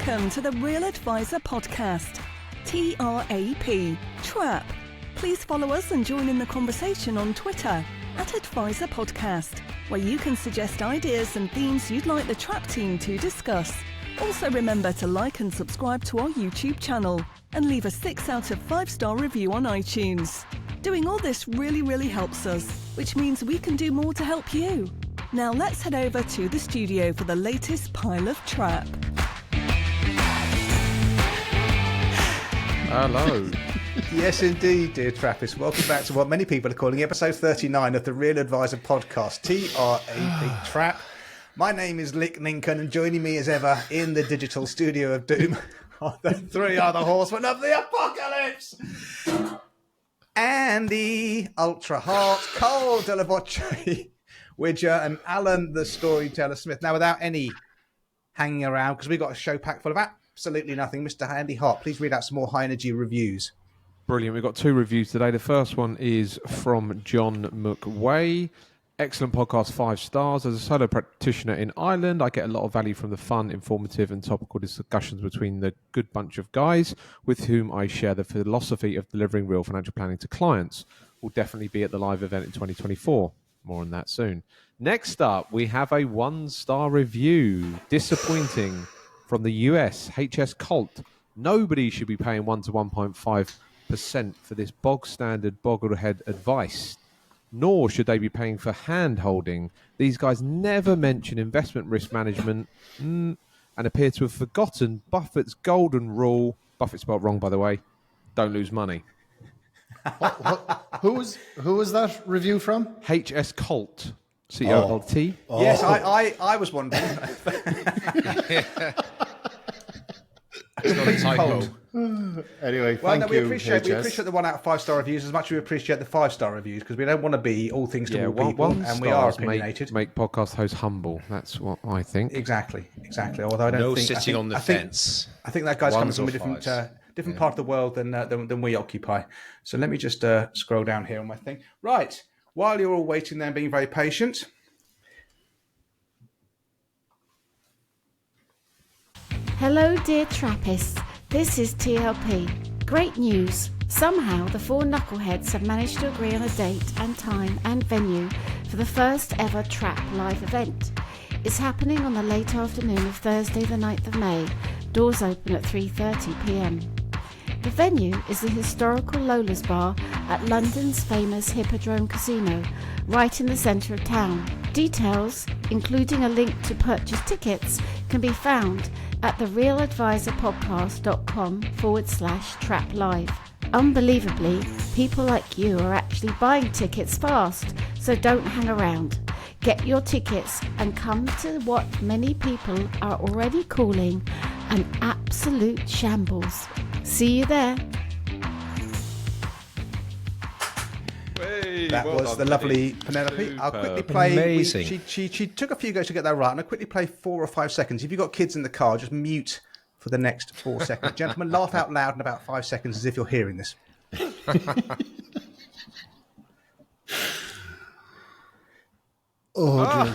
Welcome to the Real Advisor Podcast. TRAP, TRAP. Please follow us and join in the conversation on Twitter @Advisor Podcast, where you can suggest ideas and themes you'd like the TRAP team to discuss. Also remember to like and subscribe to our YouTube channel and leave a 6 out of 5-star review on iTunes. Doing all this really helps us, which means we can do more to help you. Now let's head over to the studio for the latest pile of TRAP. Hello. Yes, indeed, dear Trappists. Welcome back to what many people are calling episode 39 of the Real Advisor Podcast, TRAP, TRAP. My name is Lick Lincoln, and joining me as ever in the digital studio of doom are the three other horsemen of the apocalypse. Andy, Ultra Heart, Cole de la Voce, Widger, and Alan, the Storyteller Smith. Now, without any hanging around, because we've got a show packed full of absolutely nothing, Mr. Andy Hart, please read out some more high-energy reviews. Brilliant. We've got 2 reviews today. The first one is from John McWay. Excellent podcast, 5 stars. As a solo practitioner in Ireland, I get a lot of value from the fun, informative and topical discussions between the good bunch of guys with whom I share the philosophy of delivering real financial planning to clients. We'll definitely be at the live event in 2024. More on that soon. Next up, we have a 1-star review. Disappointing from the US, HS Colt. Nobody should be paying 1 to 1.5% for this bog standard bogglehead advice. Nor should they be paying for hand-holding. These guys never mention investment risk management and appear to have forgotten Buffett's golden rule. Buffett spelled wrong, by the way. Don't lose money. Who was that review from? HS Colt. C-O-L-T. Oh. Yes, I was wondering. Anyway, thank we you. appreciate the 1 out of 5-star reviews as much as we appreciate the 5-star reviews, because we don't want to be all things to all people, and we are opinionated. Make podcast hosts humble. That's what I think. Exactly. Although I don't think sitting on the fence. I think that guy's coming Ones from or a different fives. part of the world than we occupy. So let me just scroll down here on my thing. Right. While you're all waiting there and being very patient. Hello, dear Trappists. This is TLP. Great news. Somehow the 4 knuckleheads have managed to agree on a date and time and venue for the first ever TRAP live event. It's happening on the late afternoon of Thursday the 9th of May. Doors open at 3:30pm. The venue is the historical Lola's Bar at London's famous Hippodrome Casino, right in the centre of town. Details, including a link to purchase tickets, can be found at therealadvisorpodcast.com/trap live. Unbelievably, people like you are actually buying tickets fast, so don't hang around. Get your tickets and come to what many people are already calling an absolute shambles. See you there. That was the lovely Penelope. I'll quickly play. Amazing. She took a few goes to get that right, and I'll quickly play 4 or 5 seconds. If you've got kids in the car, just mute for the next 4 seconds. Gentlemen, laugh out loud in about 5 seconds as if you're hearing this. Oh, dear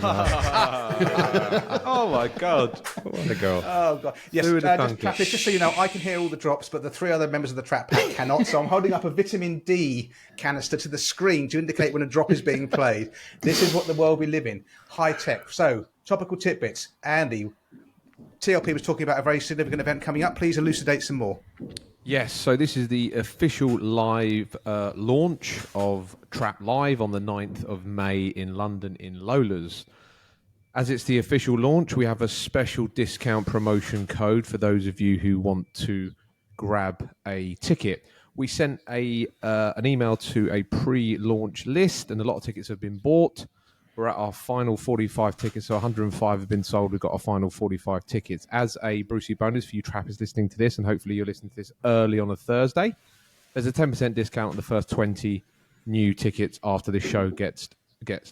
Oh my God! What a girl! Oh God! Yes, just so you know, I can hear all the drops, but the 3 other members of the Trap Pack cannot. So I'm holding up a vitamin D canister to the screen to indicate when a drop is being played. This is what the world we live in: high tech. So, topical tidbits. Andy, TLP was talking about a very significant event coming up. Please elucidate some more. Yes, so this is the official live launch of TRAP Live on the 9th of May in London in Lola's. As it's the official launch, we have a special discount promotion code for those of you who want to grab a ticket. We sent an email to a pre-launch list, and a lot of tickets have been bought. We're at our final 45 tickets, so 105 have been sold. We've got our final 45 tickets. As a Brucey bonus for you trappers listening to this, and hopefully you're listening to this early on a Thursday, there's a 10% discount on the first 20 new tickets after this show gets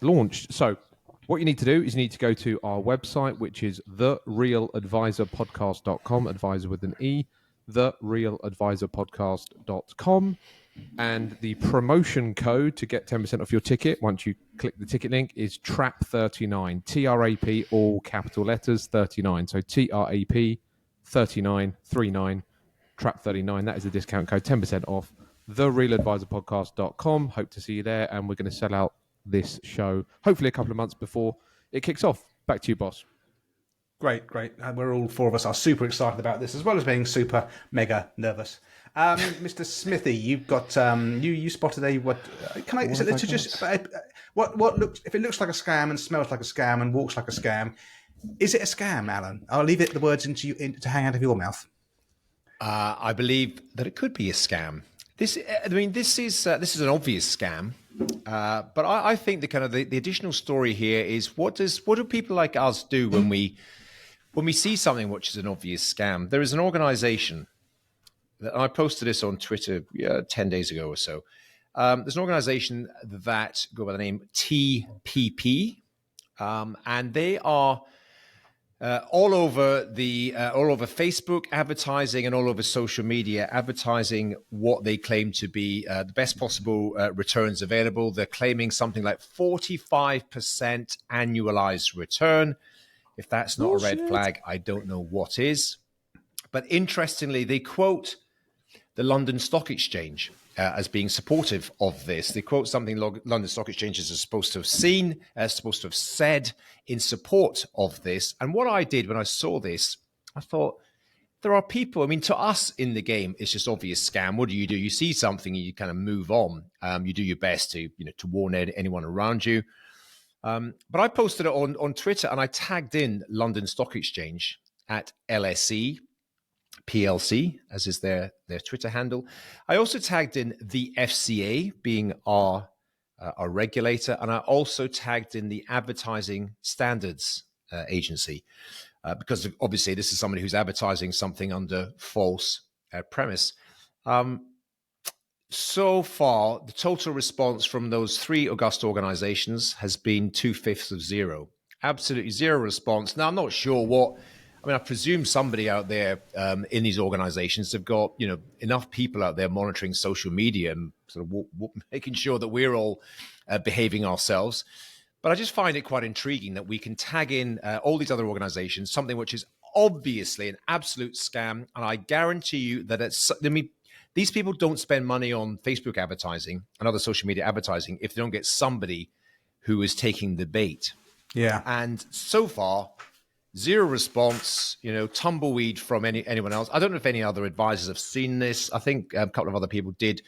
launched. So what you need to do is you need to go to our website, which is therealadvisorpodcast.com, advisor with an E, therealadvisorpodcast.com. And the promotion code to get 10% off your ticket, once you click the ticket link, is TRAP39. TRAP, all capital letters, 39. So TRAP 3939 trap39. That is the discount code, 10% off. therealadvisorpodcast.com. Hope to see you there, and we're going to sell out this show hopefully a couple of months before it kicks off. Back to you, boss. Great. We're all four of us are super excited about this, as well as being super mega nervous. Mr. Smithy, you've got you spotted a what? Can I? Is it to just what looks? If it looks like a scam and smells like a scam and walks like a scam, is it a scam, Alan? I'll leave the words to hang out of your mouth. I believe that it could be a scam. This is an obvious scam, but I think the additional story here is what do people like us do when we see something which is an obvious scam? There is an organization that I posted this on Twitter 10 days ago or so. There's an organization that go by the name TPP, and they are all over Facebook advertising and all over social media advertising what they claim to be the best possible returns available. They're claiming something like 45% annualized return. If that's not a red flag, I don't know what is. But interestingly, they quote the London Stock Exchange as being supportive of this. They quote something London Stock Exchanges are supposed to have supposed to have said in support of this. And what I did when I saw this, I thought, there are people, to us in the game, it's just obvious scam. What do? You see something and you kind of move on. You do your best to warn anyone around you. But I posted it on Twitter and I tagged in London Stock Exchange at LSE PLC, as is their Twitter handle. I also tagged in the FCA being our regulator, and I also tagged in the Advertising Standards Agency, because obviously this is somebody who's advertising something under false premise. So far, the total response from those three august organizations has been 2/5 of zero. Absolutely zero response. Now, I'm not sure what... I presume somebody out there in these organizations have got, enough people out there monitoring social media and sort of making sure that we're all behaving ourselves. But I just find it quite intriguing that we can tag in all these other organizations, something which is obviously an absolute scam. And I guarantee you that these people don't spend money on Facebook advertising and other social media advertising if they don't get somebody who is taking the bait. Yeah. And so far... zero response, tumbleweed from anyone else. I don't know if any other advisors have seen this. I think a couple of other people did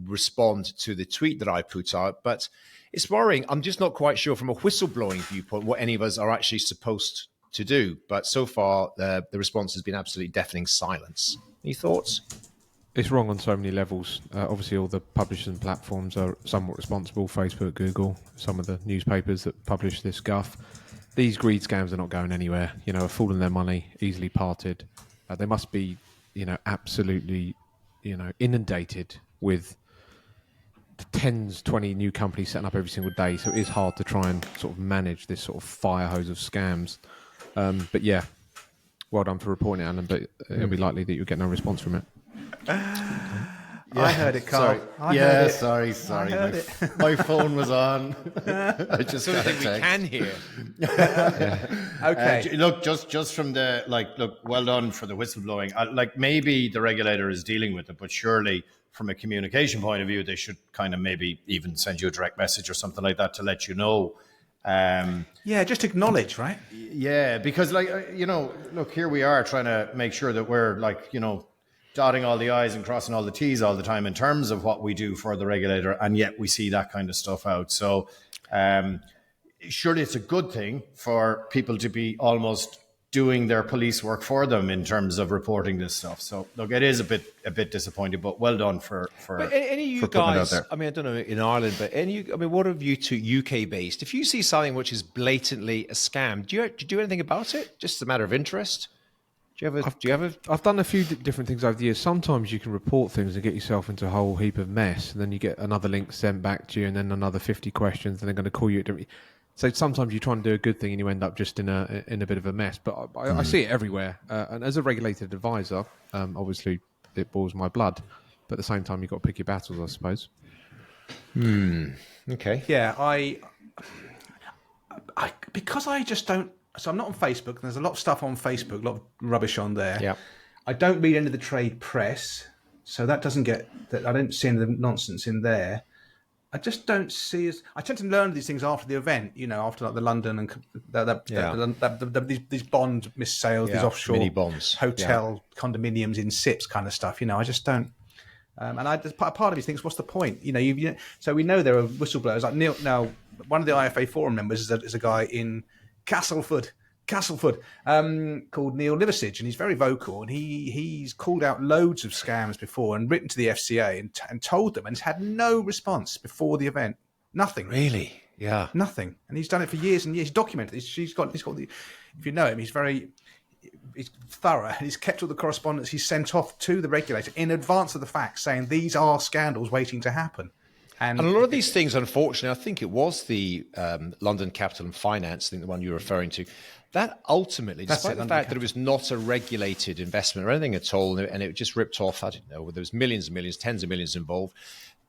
respond to the tweet that I put out, but it's worrying. I'm just not quite sure from a whistleblowing viewpoint what any of us are actually supposed to do. But so far, the response has been absolutely deafening silence. Any thoughts? It's wrong on so many levels. Obviously, all the publishers and platforms are somewhat responsible. Facebook, Google, some of the newspapers that publish this guff. These greed scams are not going anywhere. A fool in their money, easily parted. They must be, absolutely, inundated with 20 new companies setting up every single day. So it is hard to try and sort of manage this sort of fire hose of scams. But yeah, well done for reporting it, Alan. But it'll be likely that you'll get no response from it. Yeah, I heard it, Carl. Sorry. My phone was on. I just got think we can hear. Okay. Look, just from the well done for the whistleblowing. Maybe the regulator is dealing with it, but surely from a communication point of view, they should kind of maybe even send you a direct message or something like that to let you know. Just acknowledge, right? Yeah, because look, here we are trying to make sure that we're dotting all the I's and crossing all the T's all the time in terms of what we do for the regulator, and yet we see that kind of stuff out. So surely it's a good thing for people to be almost doing their police work for them in terms of reporting this stuff. So look, it is a bit disappointing, but well done for but any of you guys, I don't know in Ireland, but what have you two UK based? If you see something which is blatantly a scam, do you do anything about it? Just a matter of interest? I've done a few different things over the years. Sometimes you can report things and get yourself into a whole heap of mess, and then you get another link sent back to you, and then another 50 questions, and they're going to call you. So sometimes you try and do a good thing, and you end up just in a bit of a mess. But I see it everywhere, and as a regulated advisor, obviously it boils my blood. But at the same time, you've got to pick your battles, I suppose. Okay. Yeah, I because I just don't so I'm not on Facebook. There's a lot of stuff on Facebook, a lot of rubbish on there. Yeah. I don't read any of the trade press, so that doesn't get that. I don't see any of the nonsense in there. I just don't see as I tend to learn these things after the event, after like the London and these bond missales, these offshore mini bonds, hotel condominiums in SIPs kind of stuff. I just don't. And part of me thinks, what's the point? So we know there are whistleblowers like Neil. Now, one of the IFA forum members is a guy in Castleford, called Neil Liversidge, and he's very vocal, and he's called out loads of scams before and written to the FCA and told them, and he's had no response before the event. Nothing. Really? Yeah. Nothing. And he's done it for years and years. He's documented this. He's got the. If you know him, he's thorough, and he's kept all the correspondence he's sent off to the regulator in advance of the fact, saying these are scandals waiting to happen. And a lot of these things, unfortunately, I think it was the London Capital and Finance, I think the one you're referring to, that ultimately, despite the fact that it was not a regulated investment or anything at all, and it just ripped off, I don't know, there was millions and millions, tens of millions involved.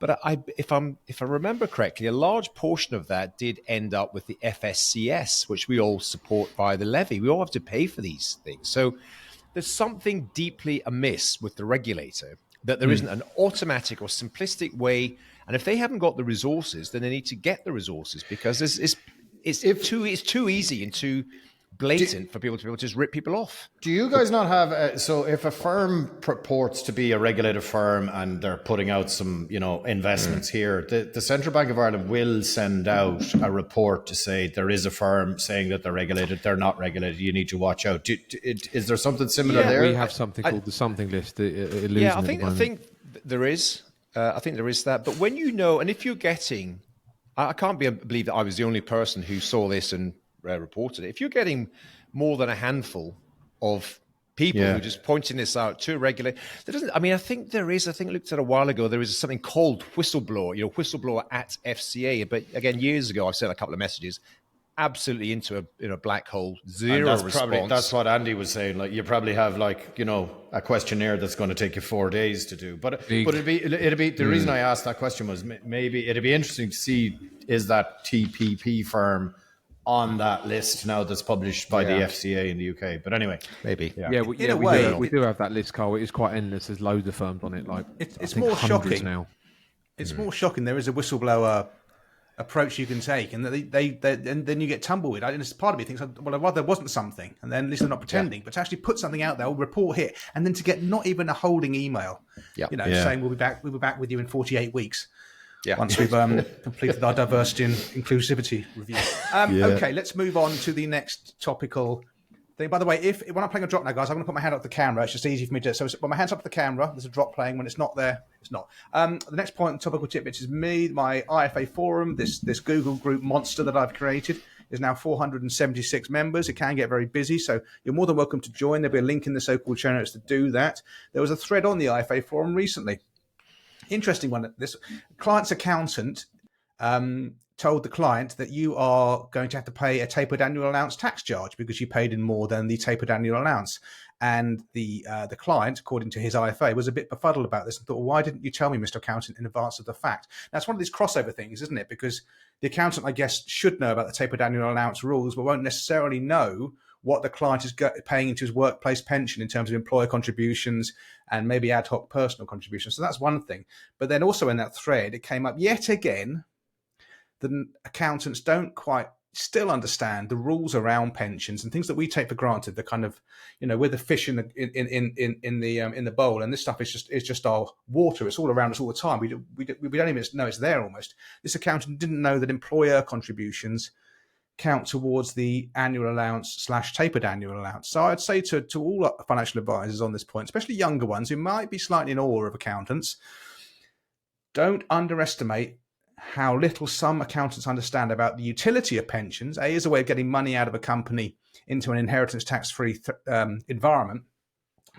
But if I remember correctly, a large portion of that did end up with the FSCS, which we all support via the levy. We all have to pay for these things. So there's something deeply amiss with the regulator, that there isn't an automatic or simplistic way. And if they haven't got the resources, then they need to get the resources, because it's too easy and too blatant for people to be able to just rip people off. Do you guys not have so if a firm purports to be a regulated firm and they're putting out some investments here, the Central Bank of Ireland will send out a report to say there is a firm saying that they're regulated, they're not regulated, you need to watch out. Is there something similar there? We have something called the something list. I think there is. I think there is that. But when and if you're getting, I can't believe that I was the only person who saw this and reported it. If you're getting more than a handful of people who are just pointing this out to a regulator, I think there is. I think I looked at a while ago. There is something called whistleblower. Whistleblower at FCA. But again, years ago, I sent a couple of messages. Absolutely into a black hole, zero response. That's what Andy was saying. Like, you probably have a questionnaire that's going to take you 4 days to do. But it'd be the reason I asked that question was maybe it'd be interesting to see, is that TPP firm on that list now that's published by the FCA in the UK. But anyway, maybe. We do have that list, Carl. It is quite endless. There's loads of firms on it. Like it's more shocking now. It's more shocking. There is a whistleblower approach you can take, and and then you get tumbleweed. And part of me thinks, well, I'd rather there wasn't something, and then at least they're not pretending, but to actually put something out there, report here, and then to get not even a holding email, saying we'll be back with you in 48 weeks. Yeah. Once we've completed our diversity and inclusivity review. Okay, let's move on to the next topical thing. By the way, when I'm playing a drop now, guys, I'm going to put my hand up to the camera. It's just easy for me to. So when my hand's up to the camera, there's a drop playing. When it's not there, it's not. The next point, topical tidbits, is my IFA forum. This Google group monster that I've created is now 476 members. It can get very busy, so you're more than welcome to join. There'll be a link in the so-called show notes to do that. There was a thread on the IFA forum recently. Interesting one. This client's accountant told the client that you are going to have to pay a tapered annual allowance tax charge because you paid in more than the tapered annual allowance. And the client, according to his IFA, was a bit befuddled about this and thought, well, why didn't you tell me, Mr. Accountant, in advance of the fact? Now, it's one of these crossover things, isn't it? Because the accountant, I guess, should know about the tapered annual allowance rules, but won't necessarily know what the client is paying into his workplace pension in terms of employer contributions and maybe ad hoc personal contributions. So that's one thing. But then also in that thread, it came up yet again, the accountants don't quite still understand the rules around pensions and things that we take for granted. The kind of, we're the fish in the bowl, and this stuff is just our water. It's all around us all the time. We don't even know it's there almost. This accountant didn't know that employer contributions count towards the annual allowance / tapered annual allowance. So I'd say to all financial advisors on this point, especially younger ones who might be slightly in awe of accountants, don't underestimate how little some accountants understand about the utility of pensions. A, as a way of getting money out of a company into an inheritance tax-free environment,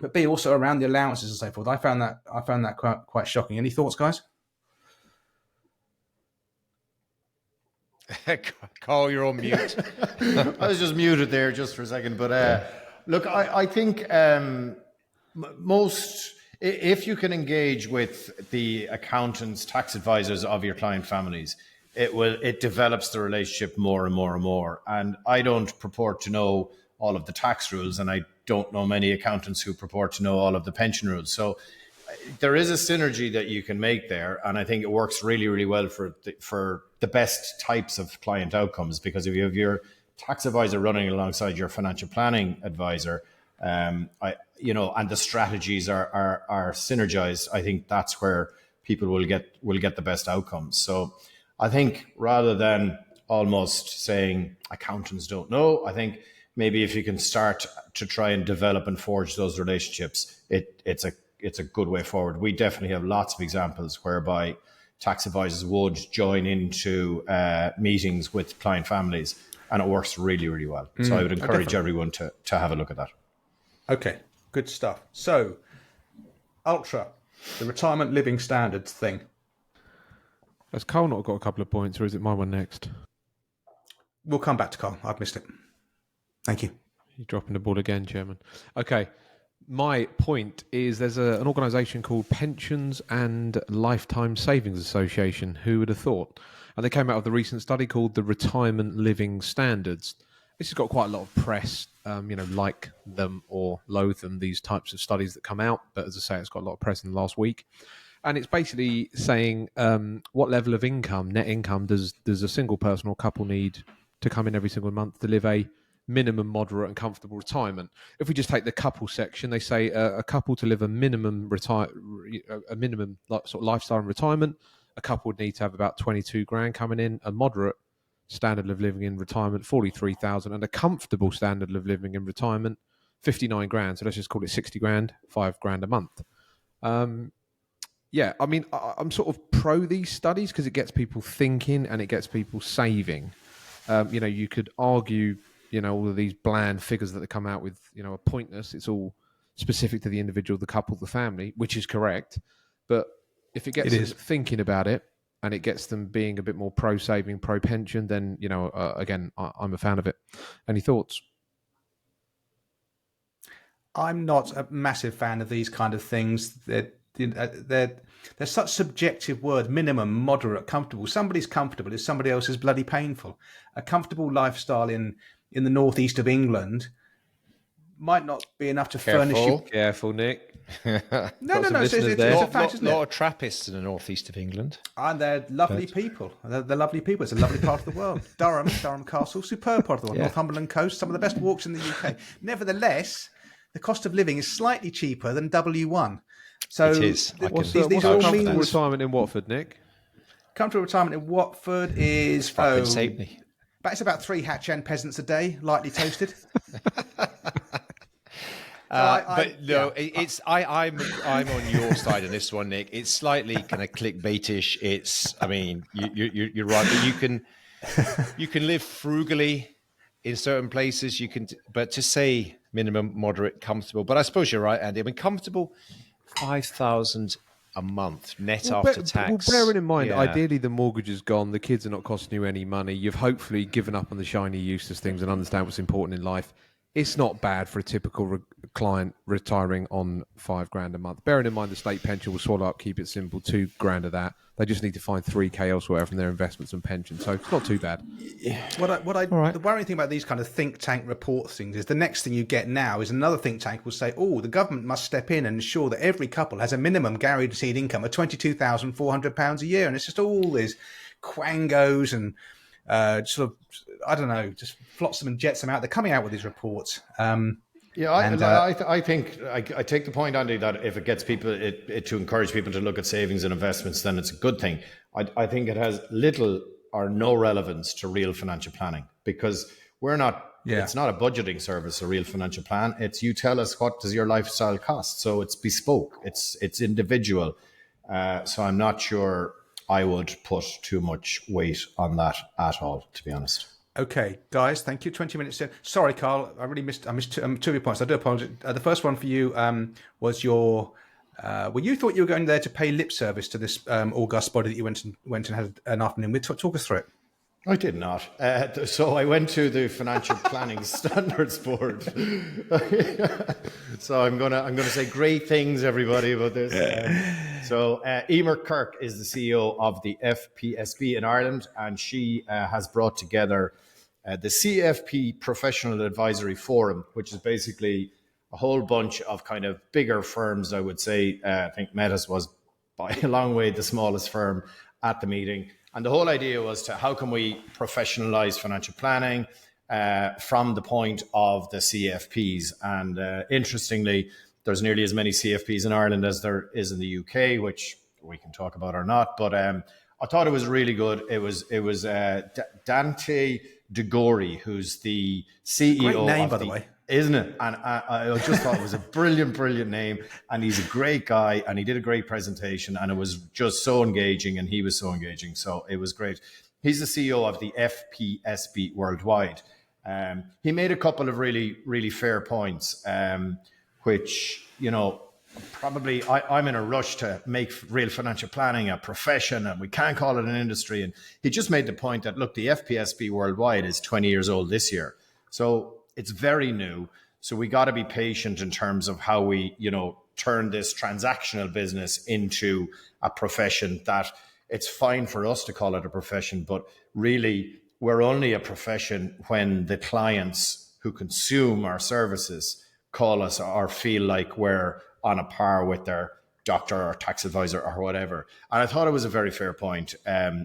but B, also around the allowances and so forth. I found that quite shocking. Any thoughts, guys? Carl, you're on mute. I was just muted there just for a second. But look, I think if you can engage with the accountants, tax advisors of your client families, it develops the relationship more and more and more. And I don't purport to know all of the tax rules, and I don't know many accountants who purport to know all of the pension rules. So there is a synergy that you can make there, and I think it works really, really well for the best types of client outcomes. Because if you have your tax advisor running alongside your financial planning advisor, and the strategies are synergized, I think that's where people will get the best outcomes. So I think rather than almost saying accountants don't know, I think maybe if you can start to try and develop and forge those relationships, it's a good way forward. We definitely have lots of examples whereby tax advisors would join into meetings with client families, and it works really, really well. So I would encourage everyone to have a look at that. Okay, good stuff. So, Ultra, the retirement living standards thing. Has Carl not got a couple of points, or is it my one next? We'll come back to Carl. I've missed it. Thank you. You're dropping the ball again, Chairman. Okay. My point is there's an organisation called Pensions and Lifetime Savings Association. Who would have thought? And they came out with a recent study called the Retirement Living Standards. This has got quite a lot of press, like them or loathe them, these types of studies that come out. But as I say, it's got a lot of press in the last week. And it's basically saying what level of income, net income, does a single person or couple need to come in every single month to live a minimum, moderate and comfortable retirement. If we just take the couple section, they say a couple to live a minimum sort of lifestyle in retirement, a couple would need to have about 22 grand coming in, a moderate standard of living in retirement, 43,000, and a comfortable standard of living in retirement, 59 grand. So let's just call it 60 grand, 5 grand a month. I'm sort of pro these studies because it gets people thinking and it gets people saving. You could argue, all of these bland figures that they come out with, are pointless. It's all specific to the individual, the couple, the family, which is correct. But if it gets them thinking about it and it gets them being a bit more pro-saving, pro-pension, then, again, I'm a fan of it. Any thoughts? I'm not a massive fan of these kind of things. They're such subjective word, minimum, moderate, comfortable. Somebody's comfortable is somebody else's bloody painful. A comfortable lifestyle in the northeast of England might not be enough to furnish you. Careful, Nick. No. It's a fact, isn't it? A lot of Trappists in the northeast of England. And they're lovely people. They're lovely people. It's a lovely part of the world. Durham Castle, superb part of the world. Yeah. Northumberland coast, some of the best walks in the UK. Nevertheless, the cost of living is slightly cheaper than W1. So it is. What's comfortable retirement in Watford, Nick? Comfortable retirement in Watford is but it's about 3 hatch end peasants a day, lightly toasted. I'm on your side on this one, Nick. It's slightly kind of clickbaitish. You're right, but you can live frugally in certain places. But to say minimum, moderate, comfortable. But I suppose you're right, Andy. Comfortable, 5,000 a month net after tax. Well, bearing in mind, ideally the mortgage is gone, the kids are not costing you any money, you've hopefully given up on the shiny useless things and understand what's important in life. It's not bad for a typical client retiring on 5 grand a month. Bearing in mind the state pension will swallow up, keep it simple, 2 grand of that. They just need to find 3k elsewhere from their investments and pensions. So it's not too bad. The worrying thing about these kind of think tank report things is the next thing you get now is another think tank will say, the government must step in and ensure that every couple has a minimum guaranteed income of £22,400 a year. And it's just all these quangos and just flotsam and jetsam out. They're coming out with these reports. I think I take the point, Andy, that if it gets people to encourage people to look at savings and investments, then it's a good thing. I think it has little or no relevance to real financial planning because we're not. Yeah. It's not a budgeting service, a real financial plan. It's you tell us what does your lifestyle cost. So it's bespoke. It's individual. So I'm not sure I would put too much weight on that at all, to be honest. Okay, guys, thank you. 20 minutes in. Sorry, Carl, I missed two of your points. I do apologize. The first one for you was your. You thought you were going there to pay lip service to this august body that you went and had an afternoon with. Talk us through it. I did not. So I went to the Financial Planning Standards Board. So I'm gonna say great things, everybody, about this. So Emer Kirk is the CEO of the FPSB in Ireland, and she has brought together the CFP Professional Advisory Forum, which is basically a whole bunch of kind of bigger firms, I would say. I think Metis was by a long way the smallest firm at the meeting. And the whole idea was to how can we professionalize financial planning from the point of the CFPs. And interestingly, there's nearly as many CFPs in Ireland as there is in the UK, which we can talk about or not. But I thought it was really good. It was Dante DeGori, who's the CEO. Great name, by the way. Isn't it? And I just thought it was a brilliant name. And he's a great guy, and he did a great presentation, and it was just so engaging, and he was so engaging. So it was great. He's the CEO of the FPSB worldwide. He made a couple of really, really fair points, which, you know, probably I'm in a rush to make real financial planning a profession, and we can't call it an industry. And he just made the point that, look, the FPSB worldwide is 20 years old this year. So it's very new. So we got to be patient in terms of how we, you know, turn this transactional business into a profession. That it's fine for us to call it a profession, but really we're only a profession when the clients who consume our services call us or feel like we're on a par with their doctor or tax advisor or whatever. And I thought it was a very fair point.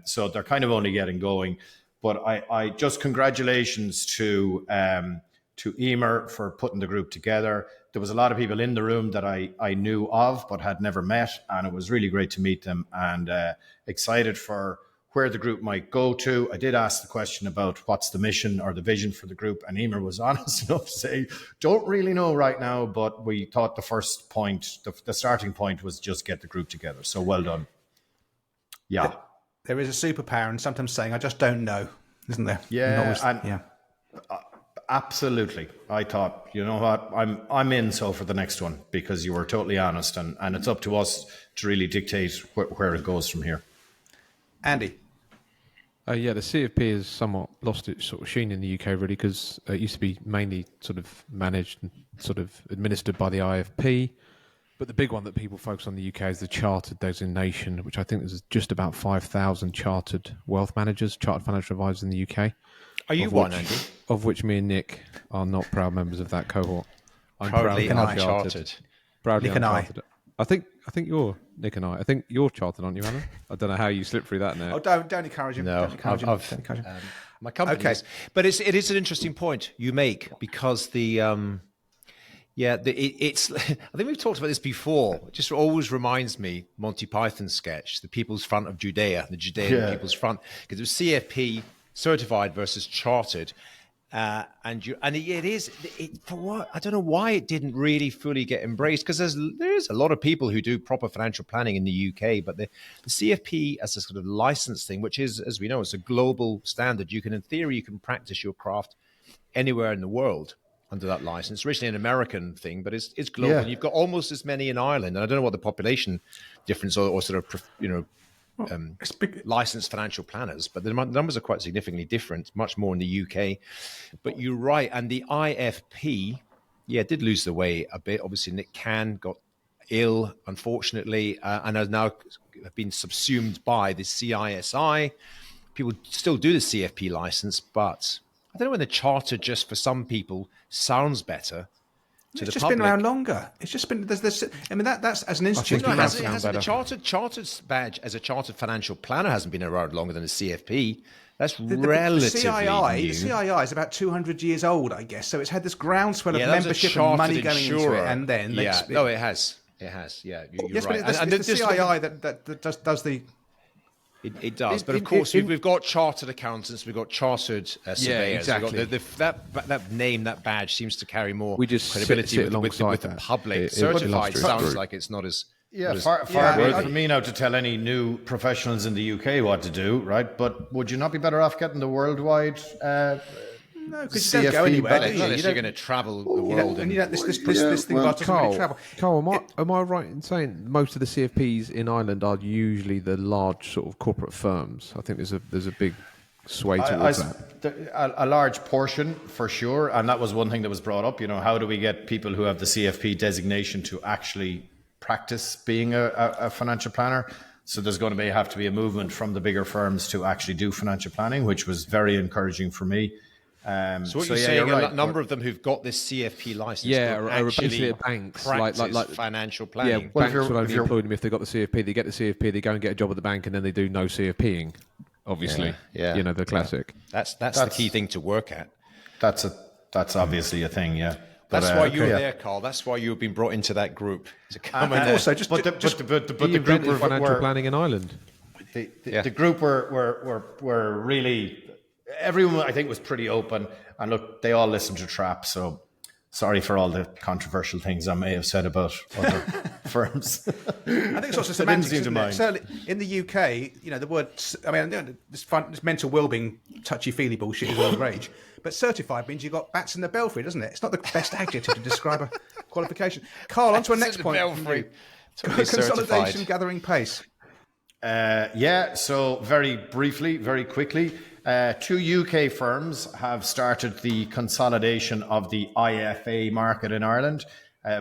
So they're kind of only getting going. But I just congratulations to Emer for putting the group together. There was a lot of people in the room that I knew of but had never met, and it was really great to meet them, and excited for where the group might go to. I did ask the question about what's the mission or the vision for the group, and Emer was honest enough to say, don't really know right now, but we thought the first point, the starting point was just get the group together. So well done. Yeah. There is a superpower in sometimes saying, I just don't know, isn't there? Yeah, absolutely. I thought, you know what, I'm in so for the next one, because you were totally honest, and it's up to us to really dictate where it goes from here. Andy? Yeah, the CFP has somewhat lost its sort of sheen in the UK, really, because it used to be mainly sort of managed and sort of administered by the IFP. But the big one that people focus on in the UK is the chartered designation, which I think there's just about 5,000 chartered wealth managers, chartered financial advisors in the UK. Are you one, Andy? Of which me and Nick are not proud members of that cohort. I'm proudly uncharted. uncharted. Proudly Nick and uncharted. I think you're Nick and I think you're chartered, aren't you, Alan? I don't know how you slipped through that now. Oh, don't encourage him. No, don't encourage him. My company is. But it is an interesting point you make, because it's. I think we've talked about this before. It just always reminds me Monty Python's sketch, the People's Front of Judea, the Judean People's Front, because it was CFP certified versus chartered. It is for what I don't know why it didn't really fully get embraced, because there's a lot of people who do proper financial planning in the UK, but the CFP as a sort of license thing, which is, as we know, it's a global standard. In theory, you can practice your craft anywhere in the world under that license. It's originally an American thing, but it's global. Yeah. And you've got almost as many in Ireland, and I don't know what the population difference or sort of licensed financial planners, but the numbers are quite significantly different, much more in the UK. But you're right, and the IFP, did lose the way a bit. Obviously, Nick Cann got ill, unfortunately, and has now been subsumed by the CISI. People still do the CFP license, but I don't know when the charter, just for some people, sounds better. It's just been around longer. It's just been. That's as an institute. The chartered badge as a chartered financial planner hasn't been around longer than the CFP. That's relatively new. The CII is about 200 years old, I guess. So it's had this groundswell of membership and money going into it, and then it has. Yeah, you're right. But it's the CII that does the. It does, but of course we've got chartered accountants, we've got chartered surveyors. Yeah, exactly. We've got that name, that badge seems to carry more credibility sit with the public. Certified sounds like it's not as. Far be it from me now to tell any new professionals in the UK what to do, right? But would you not be better off getting the worldwide? No, because you don't go anywhere. Unless you're going to travel the world. This thing about travel. Carl, am I right in saying most of the CFPs in Ireland are usually the large sort of corporate firms? I think there's a big sway towards that. A large portion, for sure. And that was one thing that was brought up. How do we get people who have the CFP designation to actually practice being a financial planner. So there's going to have to be a movement from the bigger firms to actually do financial planning, which was very encouraging for me. So what you're saying, a number of them who've got this CFP license, are basically at banks, like financial planning. Yeah, banks will only employ them if they've got the CFP. They get the CFP, they go and get a job at the bank, and then they do no CFPing. Obviously, the classic. That's the key thing to work at. That's obviously a thing, yeah. That's why you're there, Carl. That's why you've been brought into that group to come in. Also, but the group were financial planning in Ireland. The group were really. Everyone, I think, was pretty open, and look, they all listened to Trap. So, sorry for all the controversial things I may have said about other firms. I think it's also semantics, isn't it? Certainly in the UK, the word. I mean, this mental well-being, touchy-feely bullshit is all the rage. But certified means you've got bats in the belfry, doesn't it? It's not the best adjective to describe a qualification. Carl, on to our next point. Consolidation gathering pace. So very briefly, very quickly, 2 UK firms have started the consolidation of the IFA market in Ireland.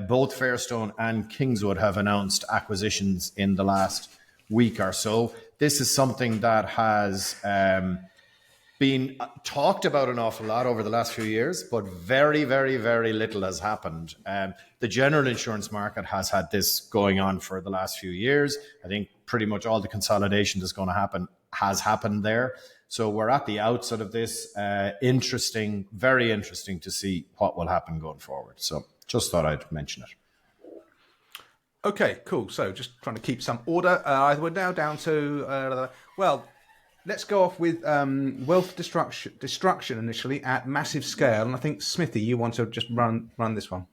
Both Fairstone and Kingswood have announced acquisitions in the last week or so. This is something that has been talked about an awful lot over the last few years, but very, very, very little has happened. The general insurance market has had this going on for the last few years. I think pretty much all the consolidation that's going to happen has happened there. So we're at the outset of this. Interesting, very interesting to see what will happen going forward. So just thought I'd mention it. Okay, cool. So just trying to keep some order. We're now down to, let's go off with wealth destruction initially at massive scale. And I think, Smithy, you want to just run this one.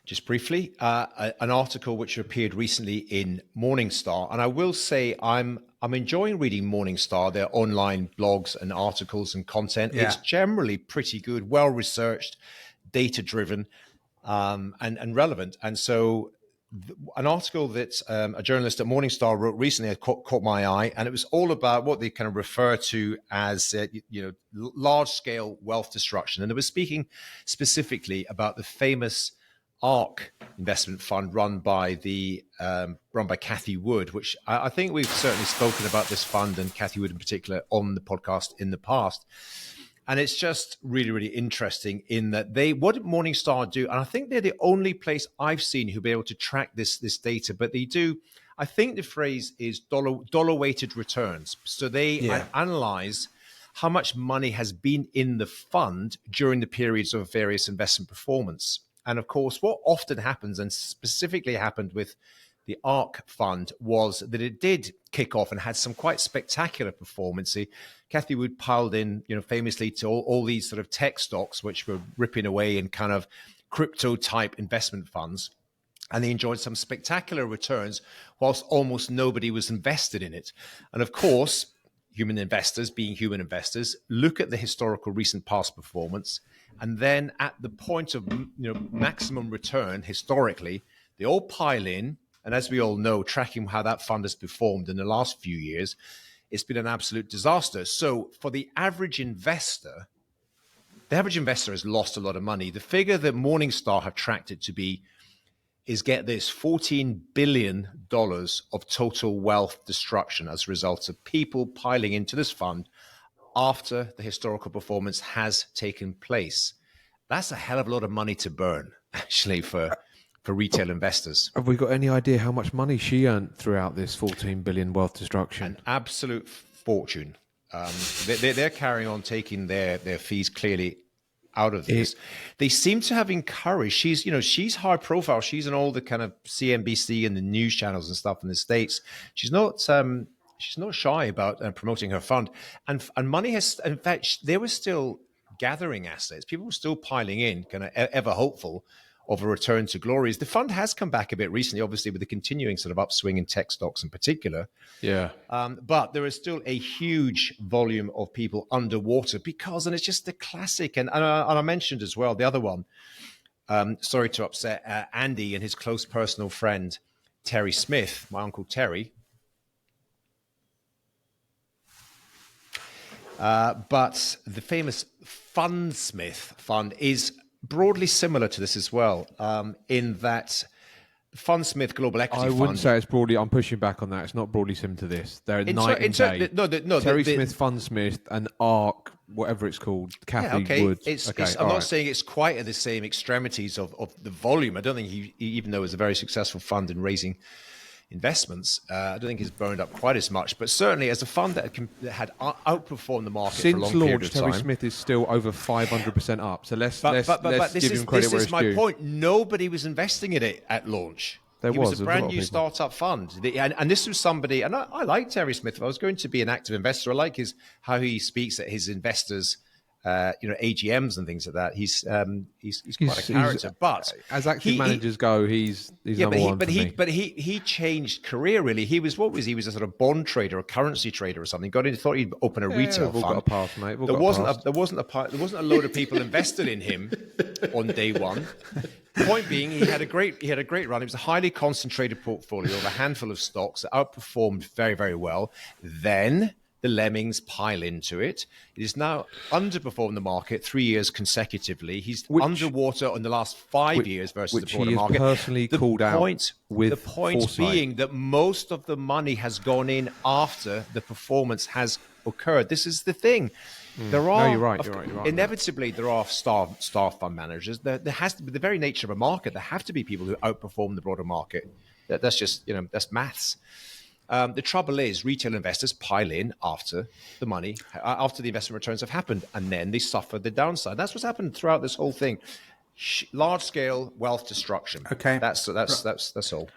Just briefly, an article which appeared recently in Morningstar. And I will say I'm enjoying reading Morningstar, their online blogs and articles and content. Yeah. It's generally pretty good, well-researched, data-driven, and relevant. And so an article that a journalist at Morningstar wrote recently caught my eye, and it was all about what they kind of refer to as large-scale wealth destruction. And it was speaking specifically about the famous ARC investment fund run by Cathie Wood, which I think we've certainly spoken about this fund and Cathie Wood in particular on the podcast in the past. And it's just really, really interesting in that what did Morningstar do? And I think they're the only place I've seen who'll be able to track this data, but they do. I think the phrase is dollar weighted returns. So they analyze how much money has been in the fund during the periods of various investment performance. And of course, what often happens, and specifically happened with the ARC fund, was that it did kick off and had some quite spectacular performance. Cathie Wood piled in, famously to all these sort of tech stocks, which were ripping away in kind of crypto type investment funds. And they enjoyed some spectacular returns whilst almost nobody was invested in it. And of course, human investors, being human investors, look at the historical recent past performance. And then at the point of maximum return, historically, they all pile in. And as we all know, tracking how that fund has performed in the last few years, it's been an absolute disaster. So for the average investor has lost a lot of money. The figure that Morningstar have tracked it to be is, get this, $14 billion of total wealth destruction as a result of people piling into this fund after the historical performance has taken place. That's a hell of a lot of money to burn, actually, for retail investors. Have we got any idea how much money she earned throughout this 14 billion wealth destruction? An absolute fortune. They're carrying on taking their fees clearly out of this. They seem to have encouraged. She's high profile. She's in all the kind of CNBC and the news channels and stuff in the States. She's not shy about promoting her fund, and money has. In fact, they were still gathering assets. People were still piling in, kind of ever hopeful of a return to glories. The fund has come back a bit recently, obviously, with the continuing sort of upswing in tech stocks in particular. Yeah. But there is still a huge volume of people underwater because, and it's just the classic, and I mentioned as well, the other one, sorry to upset Andy and his close personal friend, Terry Smith, my Uncle Terry. But the famous Fundsmith fund is broadly similar to this as well, in that Fundsmith Global Equity I Fund. wouldn't say it's broadly. I'm pushing back on that. It's not broadly similar to this. They're night and day. Terry Smith, Fundsmith, and ARC, whatever it's called, Kathy Woods. I'm not saying it's quite at the same extremities of the volume. I don't think he, even though it was a very successful fund in raising investments, I don't think he's burned up quite as much. But certainly, as a fund that had outperformed the market since for a long launch, period of time, Terry Smith is still over 500% up. So let's but give him credit where it's due. This is my point. Nobody was investing in it at launch. It was a brand new startup fund, and this was somebody. And I like Terry Smith. If I was going to be an active investor, I like how he speaks at his investors. AGMs and things like that. He's quite a character. But as active managers go, he's number one for me. But he changed career really. He was He was a sort of bond trader, a currency trader, or something. Thought he'd open a retail fund. Got a path, mate. There wasn't a load of people invested in him on day one. Point being, he had a great run. It was a highly concentrated portfolio of a handful of stocks that outperformed very, very well. Then the lemmings pile into it. It is now underperformed the market 3 years consecutively. He's underwater on the last 5 years versus the broader market. Personally called out with the point foresight. being that most of the money has gone in after the performance has occurred. This is the thing. There are, you're right. Inevitably, there are star fund managers. There has to be the very nature of a market. There have to be people who outperform the broader market. That's just that's maths. The trouble is, retail investors pile in after the money, after the investment returns have happened, and then they suffer the downside. That's what's happened throughout this whole thing. Large-scale wealth destruction. Okay, that's all.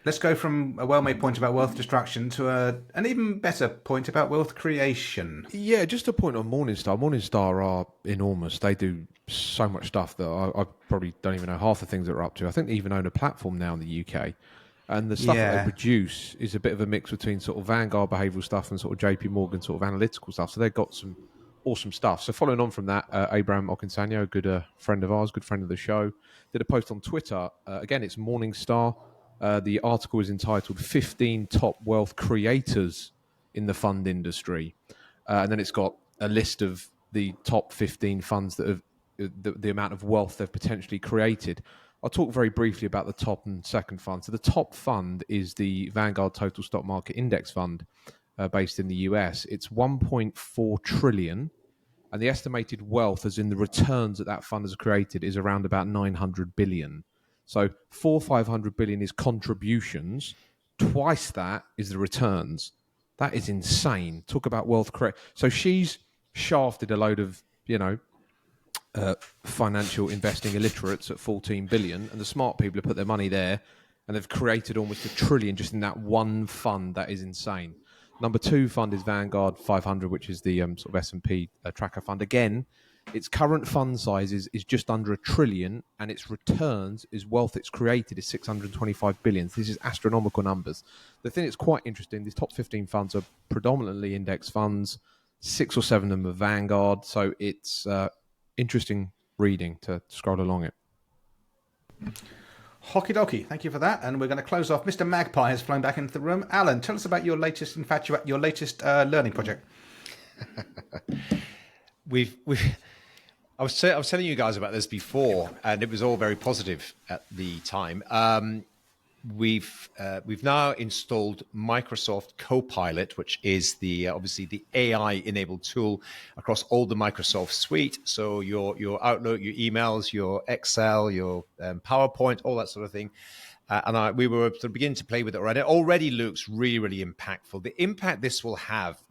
Let's go from a well-made point about wealth destruction to an even better point about wealth creation. Yeah, just a point on Morningstar. Morningstar are enormous. They do so much stuff that I probably don't even know half the things that they're up to. I think they even own a platform now in the UK. And the stuff that they produce is a bit of a mix between sort of Vanguard behavioural stuff and sort of JP Morgan sort of analytical stuff. So they've got some awesome stuff. So following on from that, Abraham Okinsanya, a good friend of ours, good friend of the show, did a post on Twitter. Again, it's Morningstar. The article is entitled 15 Top Wealth Creators in the Fund Industry. And then it's got a list of the top 15 funds that have the amount of wealth they've potentially created. I'll talk very briefly about the top and second fund. So the top fund is the Vanguard Total Stock Market Index Fund based in the US. It's 1.4 trillion. And the estimated wealth, as in the returns that fund has created, is around about 900 billion. So 500 billion is contributions. Twice that is the returns. That is insane. Talk about wealth creation. So she's shafted a load of, financial investing illiterates at 14 billion, and the smart people have put their money there, and they've created almost $1 trillion just in that one fund. That is insane. Number two fund is Vanguard 500, which is the sort of S&P tracker fund. Again, its current fund size is just under $1 trillion, and its returns, is wealth it's created, is 625 billion. This is astronomical numbers. The thing that's quite interesting, these top 15 funds are predominantly index funds. 6 or 7 of them are Vanguard, so it's interesting reading to scroll along it. Hockey dokie, thank you for that. And we're going to close off. Mr. Magpie has flown back into the room. Alan, tell us about your latest learning project. I was telling you guys about this before, and it was all very positive at the time. We've now installed Microsoft Copilot, which is obviously the AI-enabled tool across all the Microsoft suite. So your Outlook, your emails, your Excel, your PowerPoint, all that sort of thing. And we were sort of beginning to play with it already. It already looks really, really impactful. The impact this will have,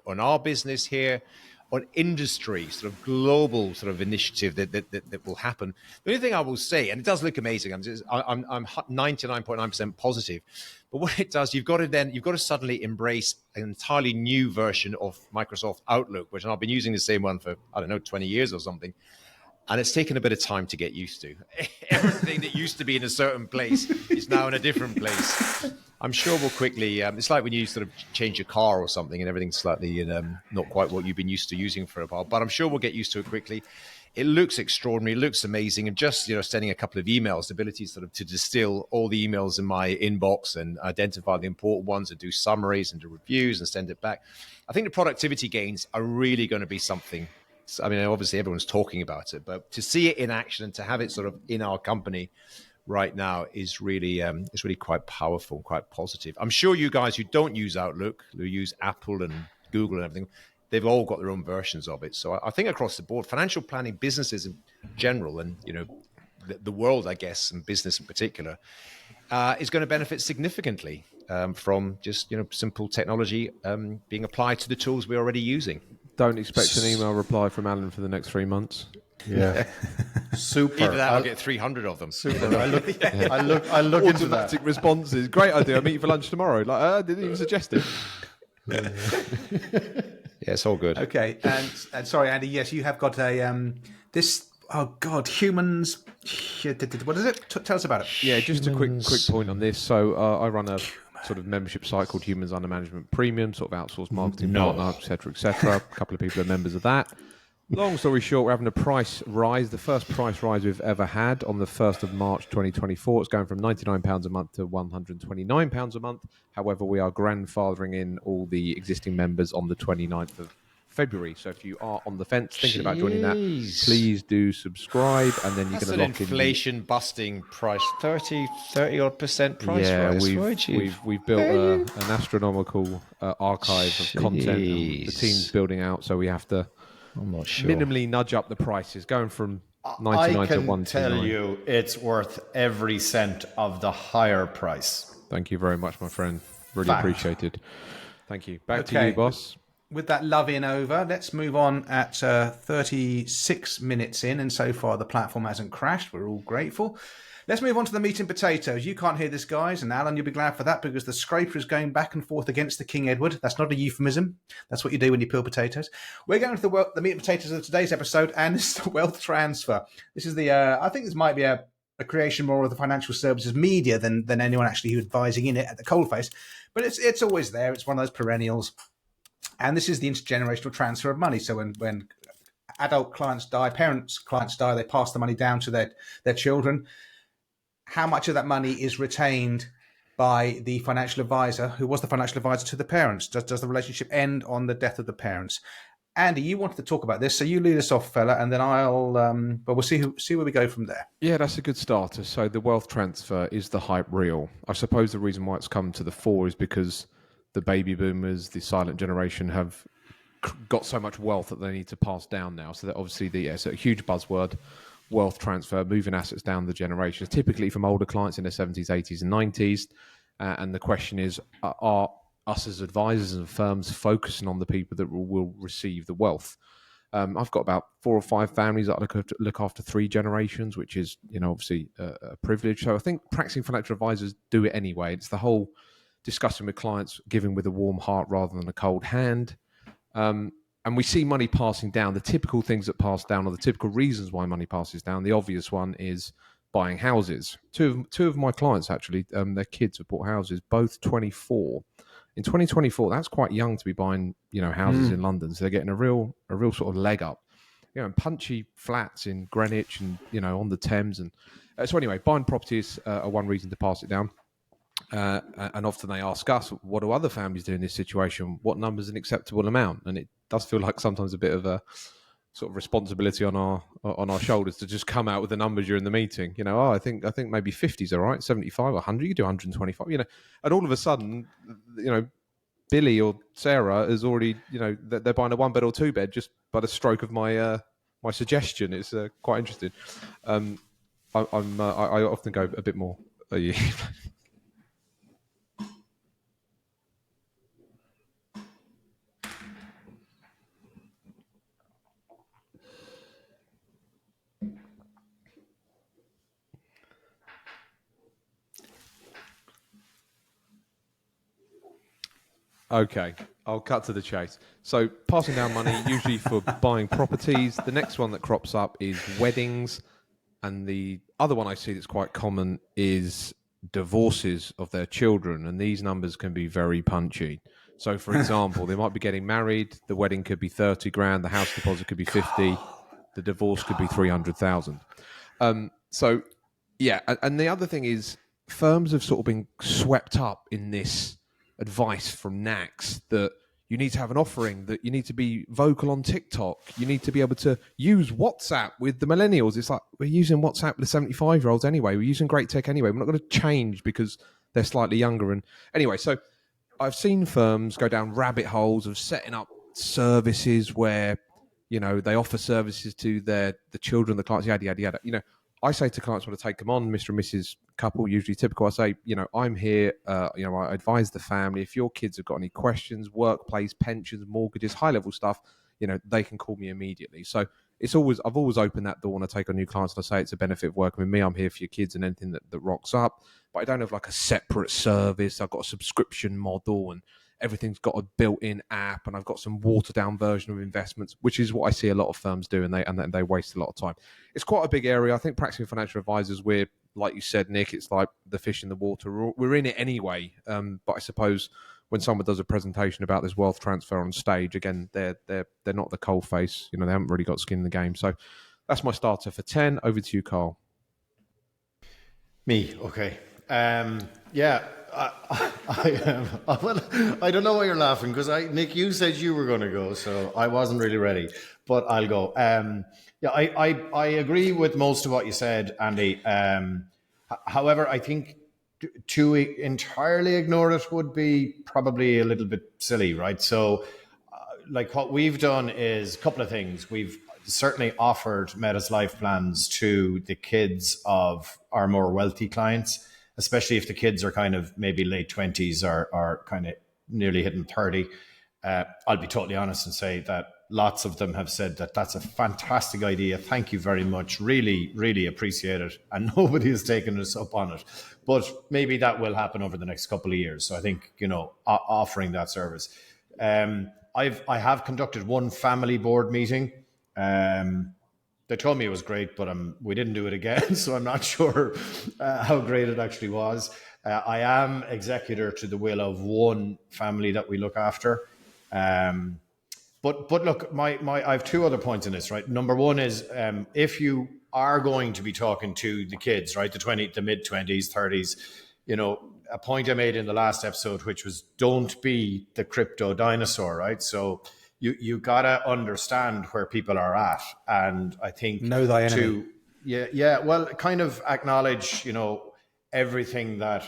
on our business here, on industry, sort of global sort of initiative that will happen. The only thing I will say, and it does look amazing, I'm 99.9% positive, but what it does, you've got to suddenly embrace an entirely new version of Microsoft Outlook, which I've been using the same one for, 20 years or something. And it's taken a bit of time to get used to. Everything that used to be in a certain place is now in a different place. I'm sure we'll quickly, it's like when you sort of change your car or something and everything's slightly not quite what you've been used to using for a while, but I'm sure we'll get used to it quickly. It looks extraordinary, it looks amazing, and just sending a couple of emails, the ability sort of to distill all the emails in my inbox and identify the important ones and do summaries and do reviews and send it back. I think the productivity gains are really going to be something. I mean, obviously everyone's talking about it, but to see it in action and to have it sort of in our company right now is really quite powerful, quite positive. I'm sure you guys who don't use Outlook, who use Apple and Google and everything, they've all got their own versions of it. So I think across the board, financial planning, businesses in general, and the world, I guess, and business in particular, is going to benefit significantly from just simple technology being applied to the tools we're already using. Don't expect an email reply from Alan for the next 3 months. Yeah. Super. Either that, I'll get 300 of them. Super. I look into that. Automatic responses. Great idea. I'll meet you for lunch tomorrow. Like, I didn't even suggest it. Yeah, it's all good. Okay, and sorry, Andy. Yes, you have got a this. Oh God, humans. What is it? Tell us about it. Yeah, just a quick point on this. So I run a sort of membership site called Humans Under Management Premium, sort of outsourced marketing partner, etc., etc. A couple of people are members of that. Long story short, we're having a price rise, the first price rise we've ever had on the 1st of March 2024. It's going from £99 a month to £129 a month. However, we are grandfathering in all the existing members on the 29th of February. So if you are on the fence thinking about joining that, please do subscribe, and then you're going to lock in inflation-busting price, 30% price rise. We've built an astronomical archive of content. And the team's building out, so we have to minimally nudge up the prices, going from 99 to 129. I can tell you it's worth every cent of the higher price. Thank you very much, my friend. Really appreciated. Thank you. Back to you, boss. With that love in over, let's move on at 36 minutes in, and so far the platform hasn't crashed. We're all grateful. Let's move on to the meat and potatoes. You can't hear this, guys, and Alan, you'll be glad for that, because the scraper is going back and forth against the King Edward. That's not a euphemism. That's what you do when you peel potatoes. We're going to the meat and potatoes of today's episode, and it's the wealth transfer. This is the, I think this might be a creation more of the financial services media than anyone actually who's advising in it at the coalface. But it's always there. It's one of those perennials. And this is the intergenerational transfer of money. So when adult clients die, clients die, they pass the money down to their children. How much of that money is retained by the financial advisor, who was the financial advisor to the parents? Does the relationship end on the death of the parents? Andy, you wanted to talk about this, so you lead us off, fella, and then but we'll see where we go from there. Yeah, that's a good starter. So the wealth transfer, is the hype real? I suppose the reason why it's come to the fore is because the baby boomers, the silent generation, have got so much wealth that they need to pass down now. So that obviously it's a huge buzzword. Wealth transfer, moving assets down the generations, typically from older clients in their 70s, 80s, and 90s. And the question is, are us as advisors and firms focusing on the people that will receive the wealth? I've got about 4 or 5 families that I look after 3 generations, which is, obviously a privilege. So I think practicing financial advisors do it anyway. It's the whole discussing with clients, giving with a warm heart rather than a cold hand. And we see money passing down. The typical things that pass down, or the typical reasons why money passes down, the obvious one is buying houses. Two of my clients, actually, their kids have bought houses, both 24. In 2024, that's quite young to be buying, houses in London. So they're getting a real sort of leg up. And punchy flats in Greenwich and, on the Thames. And so anyway, buying properties are one reason to pass it down. And often they ask us, what do other families do in this situation? What number is an acceptable amount? And it does feel like sometimes a bit of a sort of responsibility on our shoulders to just come out with the numbers during the meeting. I think maybe 50 is all right, 75, 100, you do 125, and all of a sudden, Billy or Sarah is already, they're buying a 1-bed or 2-bed just by the stroke of my my suggestion. It's quite interesting. I often go a bit more. Okay, I'll cut to the chase. So passing down money, usually for buying properties. The next one that crops up is weddings. And the other one I see that's quite common is divorces of their children. And these numbers can be very punchy. So, for example, they might be getting married. The wedding could be 30 grand. The house deposit could be 50. The divorce could be 300,000. So, yeah. And the other thing is firms have sort of been swept up in this advice from NACS that you need to have an offering, that you need to be vocal on TikTok, you need to be able to use WhatsApp with the millennials. It's like, we're using WhatsApp with the 75-year-olds anyway. We're using great tech anyway. We're not going to change because they're slightly younger. And anyway, so I've seen firms go down rabbit holes of setting up services where, they offer services to the children, the clients, yada, yada, yada. I say to clients when I take them on, Mr. and Mrs. couple, usually typical, I say, I'm here, I advise the family. If your kids have got any questions, workplace, pensions, mortgages, high-level stuff, they can call me immediately. So I've always opened that door when I take on new clients, and I say it's a benefit of working with me. I'm here for your kids and anything that rocks up. But I don't have like a separate service. I've got a subscription model, and everything's got a built-in app, and I've got some watered-down version of investments, which is what I see a lot of firms do, and they waste a lot of time. It's quite a big area. I think practicing financial advisors, we're, like you said, Nick, it's like the fish in the water. We're in it anyway. But I suppose when someone does a presentation about this wealth transfer on stage, again, they're not the coal face. They haven't really got skin in the game. So that's my starter for 10. Over to you, Carl. Me, okay. Yeah. Well, I don't know why you're laughing, because Nick, you said you were going to go, so I wasn't really ready, but I'll go. I agree with most of what you said, Andy. However, I think to entirely ignore it would be probably a little bit silly, right? So, like what we've done is a couple of things. We've certainly offered Meta's life plans to the kids of our more wealthy clients, especially if the kids are kind of maybe late 20s or kind of nearly hitting 30. I'll be totally honest and say that lots of them have said that that's a fantastic idea. Thank you very much. Really, really appreciate it. And nobody has taken us up on it. But maybe that will happen over the next couple of years. So I think, offering that service. I have conducted one family board meeting. They told me it was great, but we didn't do it again, so I'm not sure how great it actually was. I am executor to the will of one family that we look after. But look, I have two other points in this, right? Number one is if you are going to be talking to the kids, right, the mid-20s, 30s, a point I made in the last episode, which was don't be the crypto dinosaur, right? So you gotta understand where people are at, and I think know thy enemy. Well, kind of acknowledge, everything that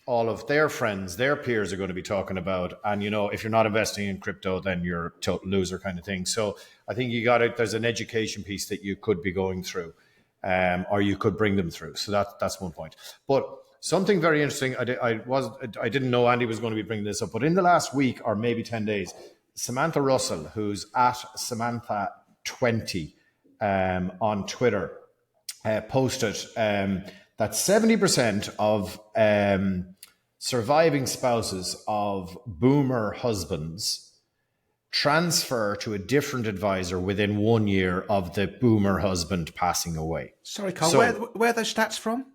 all of their friends, their peers are going to be talking about, and if you're not investing in crypto, then you're a total loser, kind of thing. So I think there's an education piece that you could be going through, or you could bring them through. So that's one point. But something very interesting, I didn't know Andy was going to be bringing this up, but in the last week or maybe 10 days. Samantha Russell, who's at Samantha20 on Twitter, posted that 70% of surviving spouses of boomer husbands transfer to a different advisor within 1 year of the boomer husband passing away. Sorry, Carl, where are those stats from?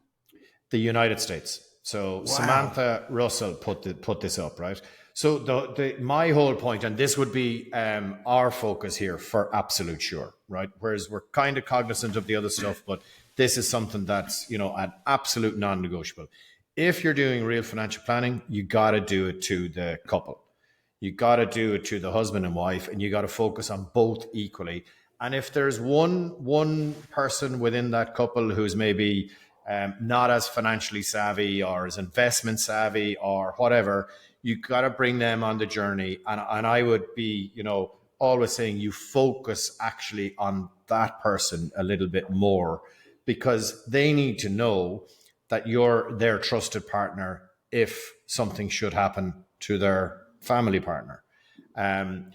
The United States. So wow. Samantha Russell put this up, right? So my whole point, and this would be our focus here for absolute sure, right? Whereas we're kind of cognizant of the other stuff, but this is something that's, an absolute non-negotiable. If you're doing real financial planning, you got to do it to the couple. You got to do it to the husband and wife, and you got to focus on both equally. And if there's one person within that couple who's maybe not as financially savvy or as investment savvy or whatever, you got to bring them on the journey. And I would be, always saying you focus actually on that person a little bit more, because they need to know that you're their trusted partner if something should happen to their family partner.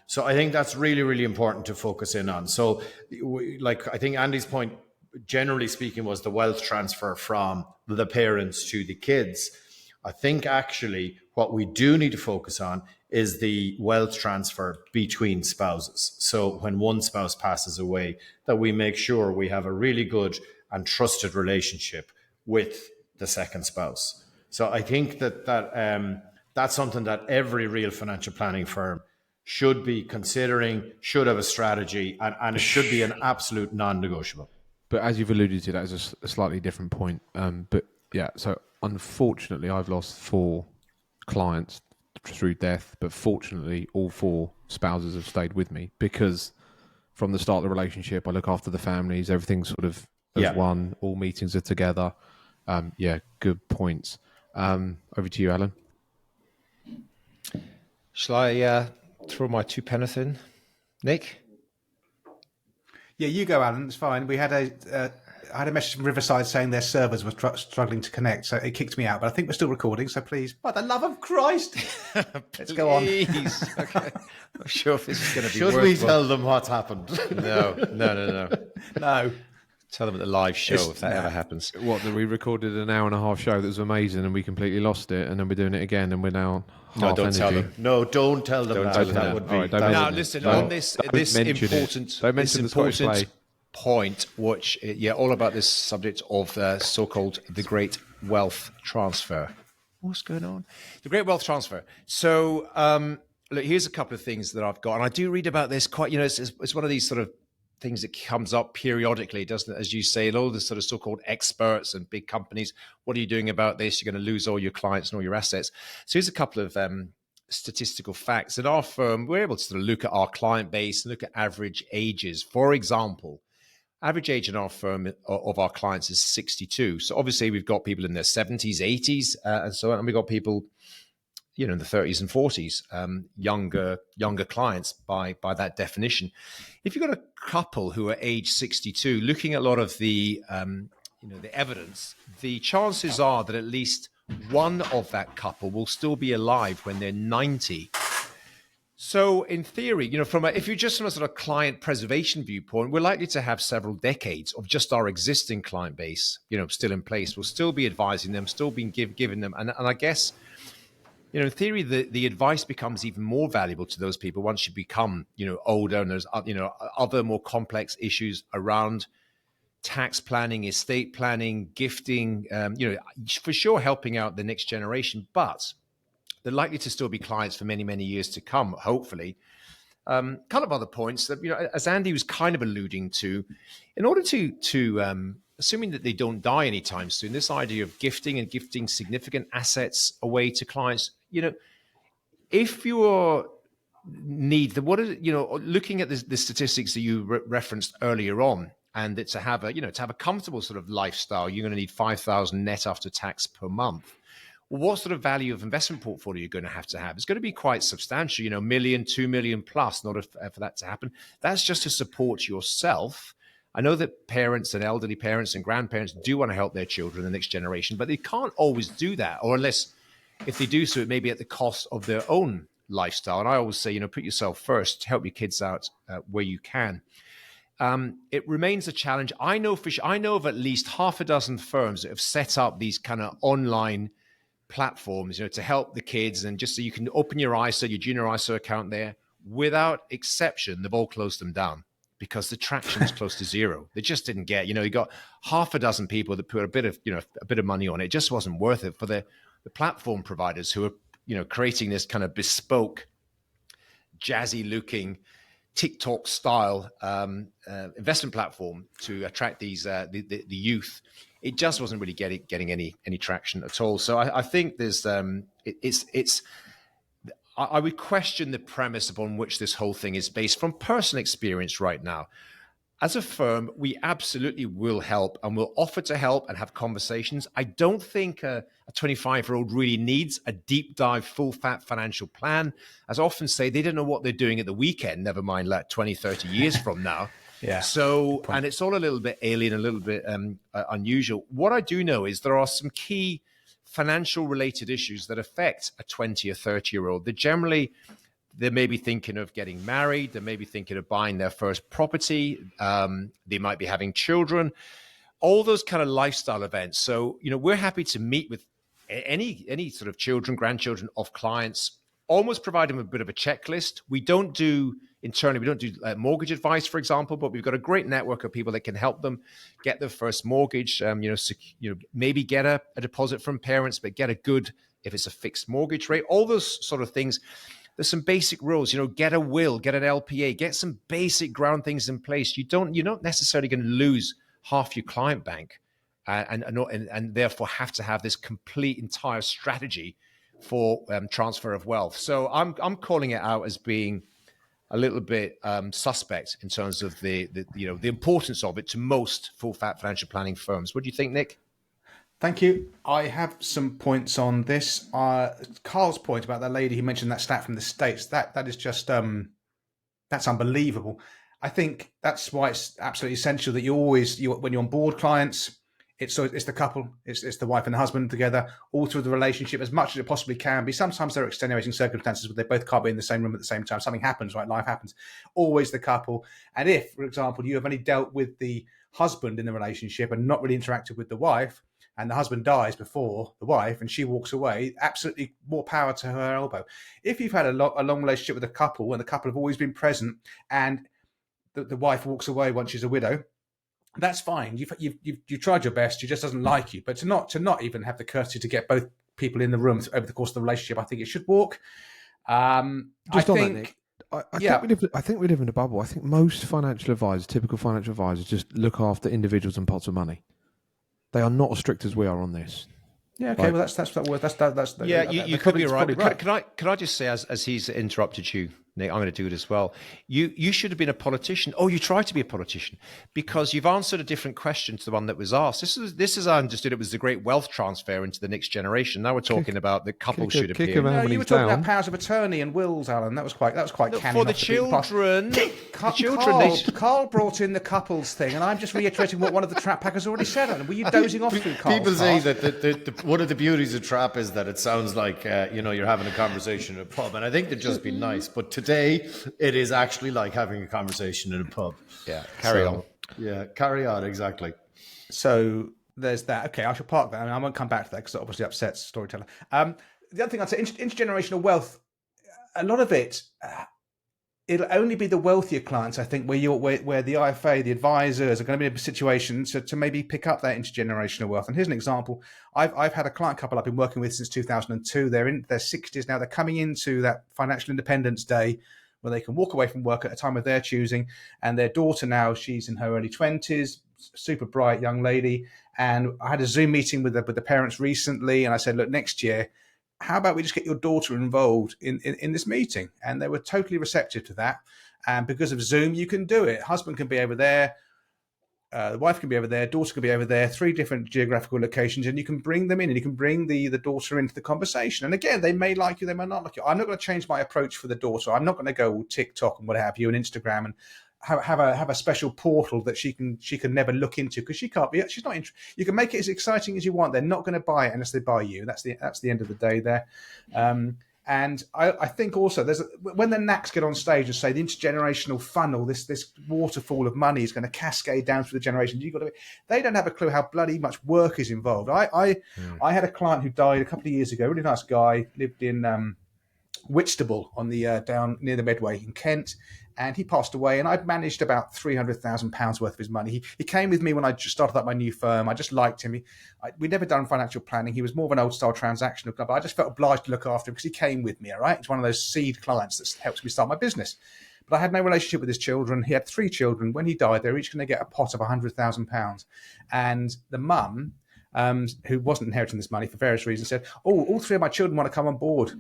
So I think that's really, really important to focus in on. So I think Andy's point, generally speaking, was the wealth transfer from the parents to the kids. I think actually what we do need to focus on is the wealth transfer between spouses. So when one spouse passes away, that we make sure we have a really good and trusted relationship with the second spouse. So I think that's something that every real financial planning firm should be considering, should have a strategy, and it should be an absolute non-negotiable. But as you've alluded to, that is a slightly different point. But yeah, so unfortunately, I've lost 4 clients through death, but fortunately all 4 spouses have stayed with me, because from the start of the relationship I look after the families, everything's sort of as one, all meetings are together. Good points. Over to you, Alan. Shall I throw my 2 penneth in, Nick? Yeah, you go, Alan. It's fine. We had I had a message from Riverside saying their servers were struggling to connect, so it kicked me out. But I think we're still recording, so please, by the love of Christ, let's go on. Okay. I'm sure if this is going to be Should we tell them what's happened? No. No. Tell them at the live show if that ever happens. What, that we recorded an hour and a half show that was amazing and we completely lost it, and then we're doing it again and we're now half don't energy. tell them. No, don't tell them that. That would be. Right, Now, listen, on this important point, which, all about this subject of so-called the Great Wealth Transfer. What's going on? The Great Wealth Transfer. So, look, here's a couple of things that I've got, and I do read about this quite, it's one of these sort of things that comes up periodically, doesn't it? As you say, and all the sort of so-called experts and big companies, what are you doing about this? You're going to lose all your clients and all your assets. So here's a couple of statistical facts. At our firm, we're able to sort of look at our client base and look at average ages. For example, average age in our firm of our clients is 62. So obviously we've got people in their 70s, 80s, and so on. And we've got people, in the 30s and 40s, younger clients by that definition. If you've got a couple who are age 62, looking at a lot of the the evidence, the chances are that at least one of that couple will still be alive when they're 90. So in theory, if you're just from a sort of client preservation viewpoint, we're likely to have several decades of just our existing client base, still in place. We'll still be advising them, still being giving them, and I guess, in theory, the advice becomes even more valuable to those people once you become, older, and there's, other more complex issues around tax planning, estate planning, gifting, for sure helping out the next generation, but they're likely to still be clients for many, many years to come, hopefully. Kind of other points that, as Andy was kind of alluding to, in order to assuming that they don't die anytime soon, this idea of gifting significant assets away to clients, if you looking at the statistics that you referenced earlier on, and that to have a comfortable sort of lifestyle, you're going to need 5,000 net after tax per month. Well, what sort of value of investment portfolio you're going to have? It's going to be quite substantial, $1 million, 2 million plus, in order for that to happen. That's just to support yourself. I know that parents and elderly parents and grandparents do want to help their children, the next generation, but they can't always do that, or unless if they do so, it may be at the cost of their own lifestyle. And I always say, put yourself first, help your kids out where you can. It remains a challenge. I know of at least half a dozen firms that have set up these kind of online platforms, to help the kids, and just so you can open your ISA, your junior ISA account there. Without exception, they've all closed them down because the traction is close to zero. They just didn't get, you got half a dozen people that put a bit of money on it. It just wasn't worth it for the platform providers who are, creating this kind of bespoke, jazzy looking TikTok style investment platform to attract these the youth. It just wasn't really getting any traction at all. So I think there's I would question the premise upon which this whole thing is based from personal experience right now. As a firm, we absolutely will help and will offer to help and have conversations. I don't think a 25-year-old really needs a deep dive, full fat financial plan. As I often say, they don't know what they're doing at the weekend, never mind like 20, 30 years from now. Yeah. So, and it's all a little bit alien, a little bit unusual. What I do know is there are some key financial related issues that affect a 20 or 30-year-old. They may be thinking of getting married. They may be thinking of buying their first property. They might be having children, all those kind of lifestyle events. So, we're happy to meet with any sort of children, grandchildren of clients, almost provide them a bit of a checklist. We don't do mortgage advice, for example, but we've got a great network of people that can help them get their first mortgage, maybe get a deposit from parents, but get a good, if it's a fixed mortgage rate, all those sort of things. There's some basic rules, get a will, get an LPA, get some basic ground things in place. You're not necessarily going to lose half your client bank and therefore have to have this complete entire strategy for transfer of wealth. So I'm calling it out as being a little bit suspect in terms of the importance of it to most full fat financial planning firms. What do you think, Nick? Thank you. I have some points on this. Carl's point about that lady who mentioned that stat from the States, that is just that's unbelievable. I think that's why it's absolutely essential that when you're on board clients, it's the couple, it's the wife and the husband together, all through the relationship as much as it possibly can be. Sometimes there are extenuating circumstances where they both can't be in the same room at the same time. Something happens, right? Life happens. Always the couple. And if, for example, you have only dealt with the husband in the relationship and not really interacted with the wife, and the husband dies before the wife and she walks away, absolutely more power to her elbow. If you've had a long relationship with a couple and the couple have always been present and the wife walks away once she's a widow, that's fine. You've tried your best. She just doesn't like you. But to not even have the courtesy to get both people in the room over the course of the relationship, I think it should work. I think we live in a bubble. I think most typical financial advisors, just look after individuals and pots of money. They are not as strict as we are on this. Yeah, okay. Well, that's yeah. You could be right. Right. Can I just say, as he's interrupted you, Nick, I'm going to do it as well. You should have been a politician. Oh, you tried to be a politician because you've answered a different question to the one that was asked. This is I understood it was the great wealth transfer into the next generation. Now we're talking about the couple should appear. No, you were talking about powers of attorney and wills, Alan. That was quite canny. For the children. Carl brought in the couples thing, and I'm just reiterating what one of the trap packers already said. Alan, were you dozing off through Carl's People say that one of the beauties of trap is that it sounds like you're having a conversation in a pub, and I think they'd just be nice. But today, it is actually like having a conversation in a pub. Yeah, carry on. Yeah, carry on, exactly. So there's that. Okay, I shall park that. I won't come back to that because it obviously upsets storyteller. The other thing I'd say, intergenerational wealth, a lot of it, it'll only be the wealthier clients, I think, where the IFA, the advisors are going to be in a situation to maybe pick up that intergenerational wealth. And here's an example. I've had a client couple I've been working with since 2002. They're in their 60s now. They're coming into that financial independence day where they can walk away from work at a time of their choosing. And their daughter now, she's in her early 20s, super bright young lady. And I had a Zoom meeting with the parents recently. And I said, look, next year, how about we just get your daughter involved in this meeting? And they were totally receptive to that. And because of Zoom, you can do it. Husband can be over there. The wife can be over there. Daughter can be over there. 3 different geographical locations. And you can bring them in and you can bring the daughter into the conversation. And again, they may like you. They may not like you. I'm not going to change my approach for the daughter. I'm not going to go TikTok and what have you and Instagram and have a special portal that she can never look into because she's not interested. You can make it as exciting as you want. They're not going to buy it unless they buy you. That's the end of the day there. And I think also when the NACs get on stage and say the intergenerational funnel, this waterfall of money is going to cascade down through the generations. They don't have a clue how bloody much work is involved. I had a client who died a couple of years ago. Really nice guy, lived in Whitstable on the down near the Medway in Kent. And he passed away, and I'd managed about £300,000 worth of his money. He came with me when I just started up my new firm. I just liked him. We'd never done financial planning. He was more of an old-style transactional club. I just felt obliged to look after him because he came with me, all right? It's one of those seed clients that helps me start my business. But I had no relationship with his children. He had 3 children. When he died, they were each going to get a pot of £100,000. And the mum, who wasn't inheriting this money for various reasons, said, all 3 of my children want to come on board.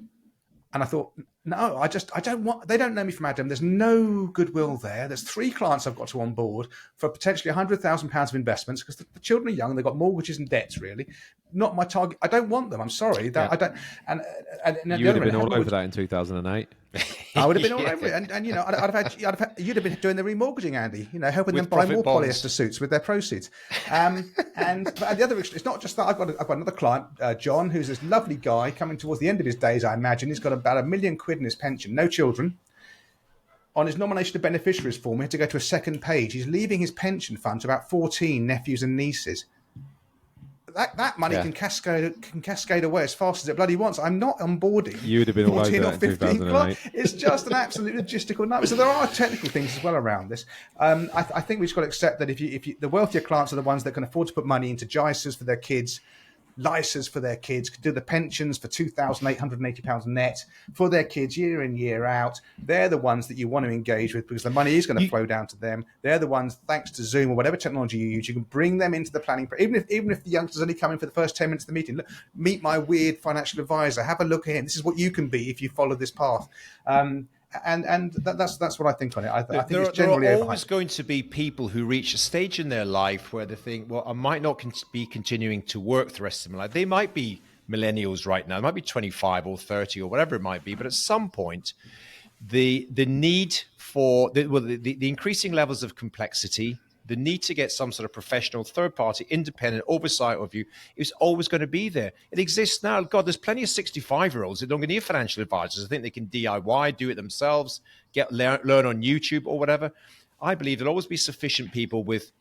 And I thought, no, I don't want, they don't know me from Adam. There's no goodwill there. There's 3 clients I've got to on board for potentially £100,000 of investments because the children are young. They've got mortgages and debts, really. Not my target. I don't want them. I'm sorry. I don't. And you would have been all over that in 2008. I would have been all over it. And you'd have been doing the remortgaging, Andy, helping them buy more polyester suits with their proceeds. But at the other extreme, it's not just that. I've got another client, John, who's this lovely guy coming towards the end of his days, I imagine. He's got about £1 million in his pension, no children. On his nomination of beneficiaries form, he had to go to a second page. He's leaving his pension fund to about 14 nephews and nieces. That money can cascade away as fast as it bloody wants. I'm not onboarding. You would have been all over that in 2008. It's just an absolute logistical nightmare. So there are technical things as well around this. I think we've just got to accept that if you the wealthier clients are the ones that can afford to put money into JISAs for their kids, license for their kids, could do the pensions for £2,880 net for their kids year in, year out. They're the ones that you want to engage with because the money is going to flow down to them. They're the ones, thanks to Zoom or whatever technology you use, you can bring them into the planning. Even if the youngsters only come in for the first 10 minutes of the meeting, look, meet my weird financial advisor, have a look at him. This is what you can be if you follow this path. And that's what I think on it. I think it's generally there are always going to be people who reach a stage in their life where they think, well, I might not be continuing to work the rest of my life. They might be millennials right now. They might be 25 or 30 or whatever it might be. But at some point, the need for the increasing levels of complexity, the need to get some sort of professional, third-party, independent oversight of you is always going to be there. It exists now. God, there's plenty of 65-year-olds that don't need financial advisors. I think they can DIY, do it themselves, learn on YouTube or whatever. I believe there'll always be sufficient people with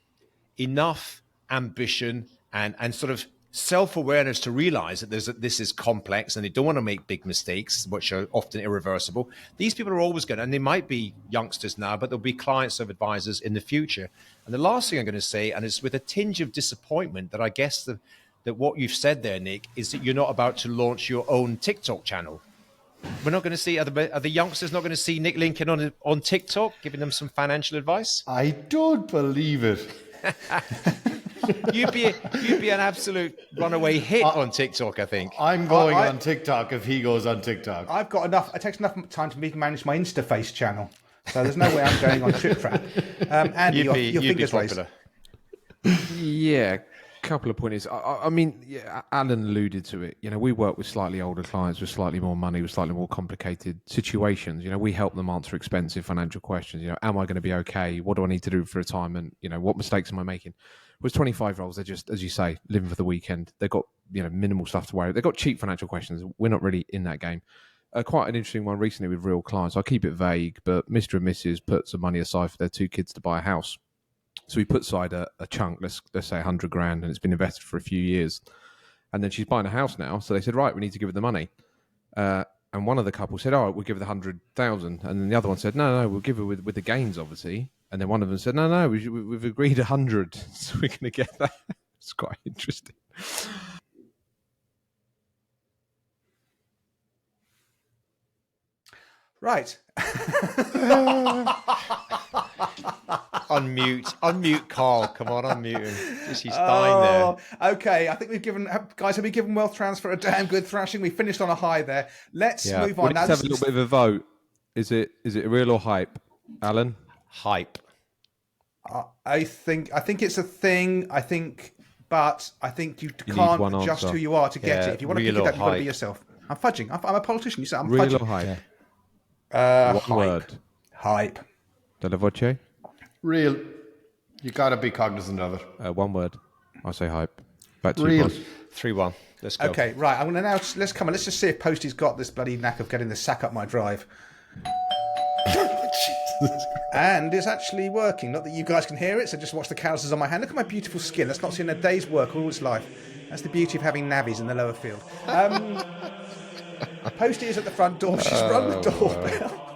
enough ambition and sort of self-awareness to realize that this is complex and they don't want to make big mistakes, which are often irreversible. These people are always going to, and they might be youngsters now, but they'll be clients of advisors in the future. And the last thing I'm going to say, and it's with a tinge of disappointment, that I guess that what you've said there, Nick, is that you're not about to launch your own TikTok channel. We're not going to see, are the youngsters not going to see Nick Lincoln on TikTok, giving them some financial advice? I don't believe it. You'd be an absolute runaway hit on TikTok, I think. I'm going on TikTok if he goes on TikTok. I've got enough. It takes enough time to manage my Instaface channel, so there's no way I'm going on TripTrap. Andy, your fingers raised. Yeah, couple of points. I mean, Alan alluded to it. We work with slightly older clients with slightly more money, with slightly more complicated situations. We help them answer expensive financial questions. Am I going to be okay? What do I need to do for retirement? What mistakes am I making? With 25-year-olds, they're just, as you say, living for the weekend. They've got minimal stuff to worry. They've got cheap financial questions. We're not really in that game. Quite an interesting one recently with real clients. I'll keep it vague, but Mr. and Mrs. put some money aside for their 2 kids to buy a house. So we put aside a chunk, let's say 100 grand, and it's been invested for a few years. And then she's buying a house now. So they said, right, we need to give her the money. And one of the couple said, all right, we'll give her the 100,000. And then the other one said, no, we'll give her with the gains, obviously. And then one of them said, no, we've agreed 100, so we're going to get that. It's quite interesting. Right. Unmute Carl. Come on, unmute him. He's dying there. Okay, I think have we given wealth transfer a damn good thrashing? We finished on a high there. Let's move on. Let's have a little bit of a vote. Is it real or hype, Alan? Hype. I think it's a thing. But I think you can't adjust who you are to get it. If you want to pick it up, you've got to be yourself. I'm fudging. I'm a politician. You say I'm real fudging. Or hype? One word. Hype. Della voce? Real. You got to be cognizant of it. One word. I say hype. Back to Real. you, 3-1. Let's go. Okay, right. I'm going to now. Let's just see if Posty's got this bloody knack of getting the sack up my drive. And it's actually working. Not that you guys can hear it, so just watch the calluses on my hand. Look at my beautiful skin. That's not seen a day's work all its life. That's the beauty of having navvies in the lower field. Posty is at the front door. She's rung the doorbell.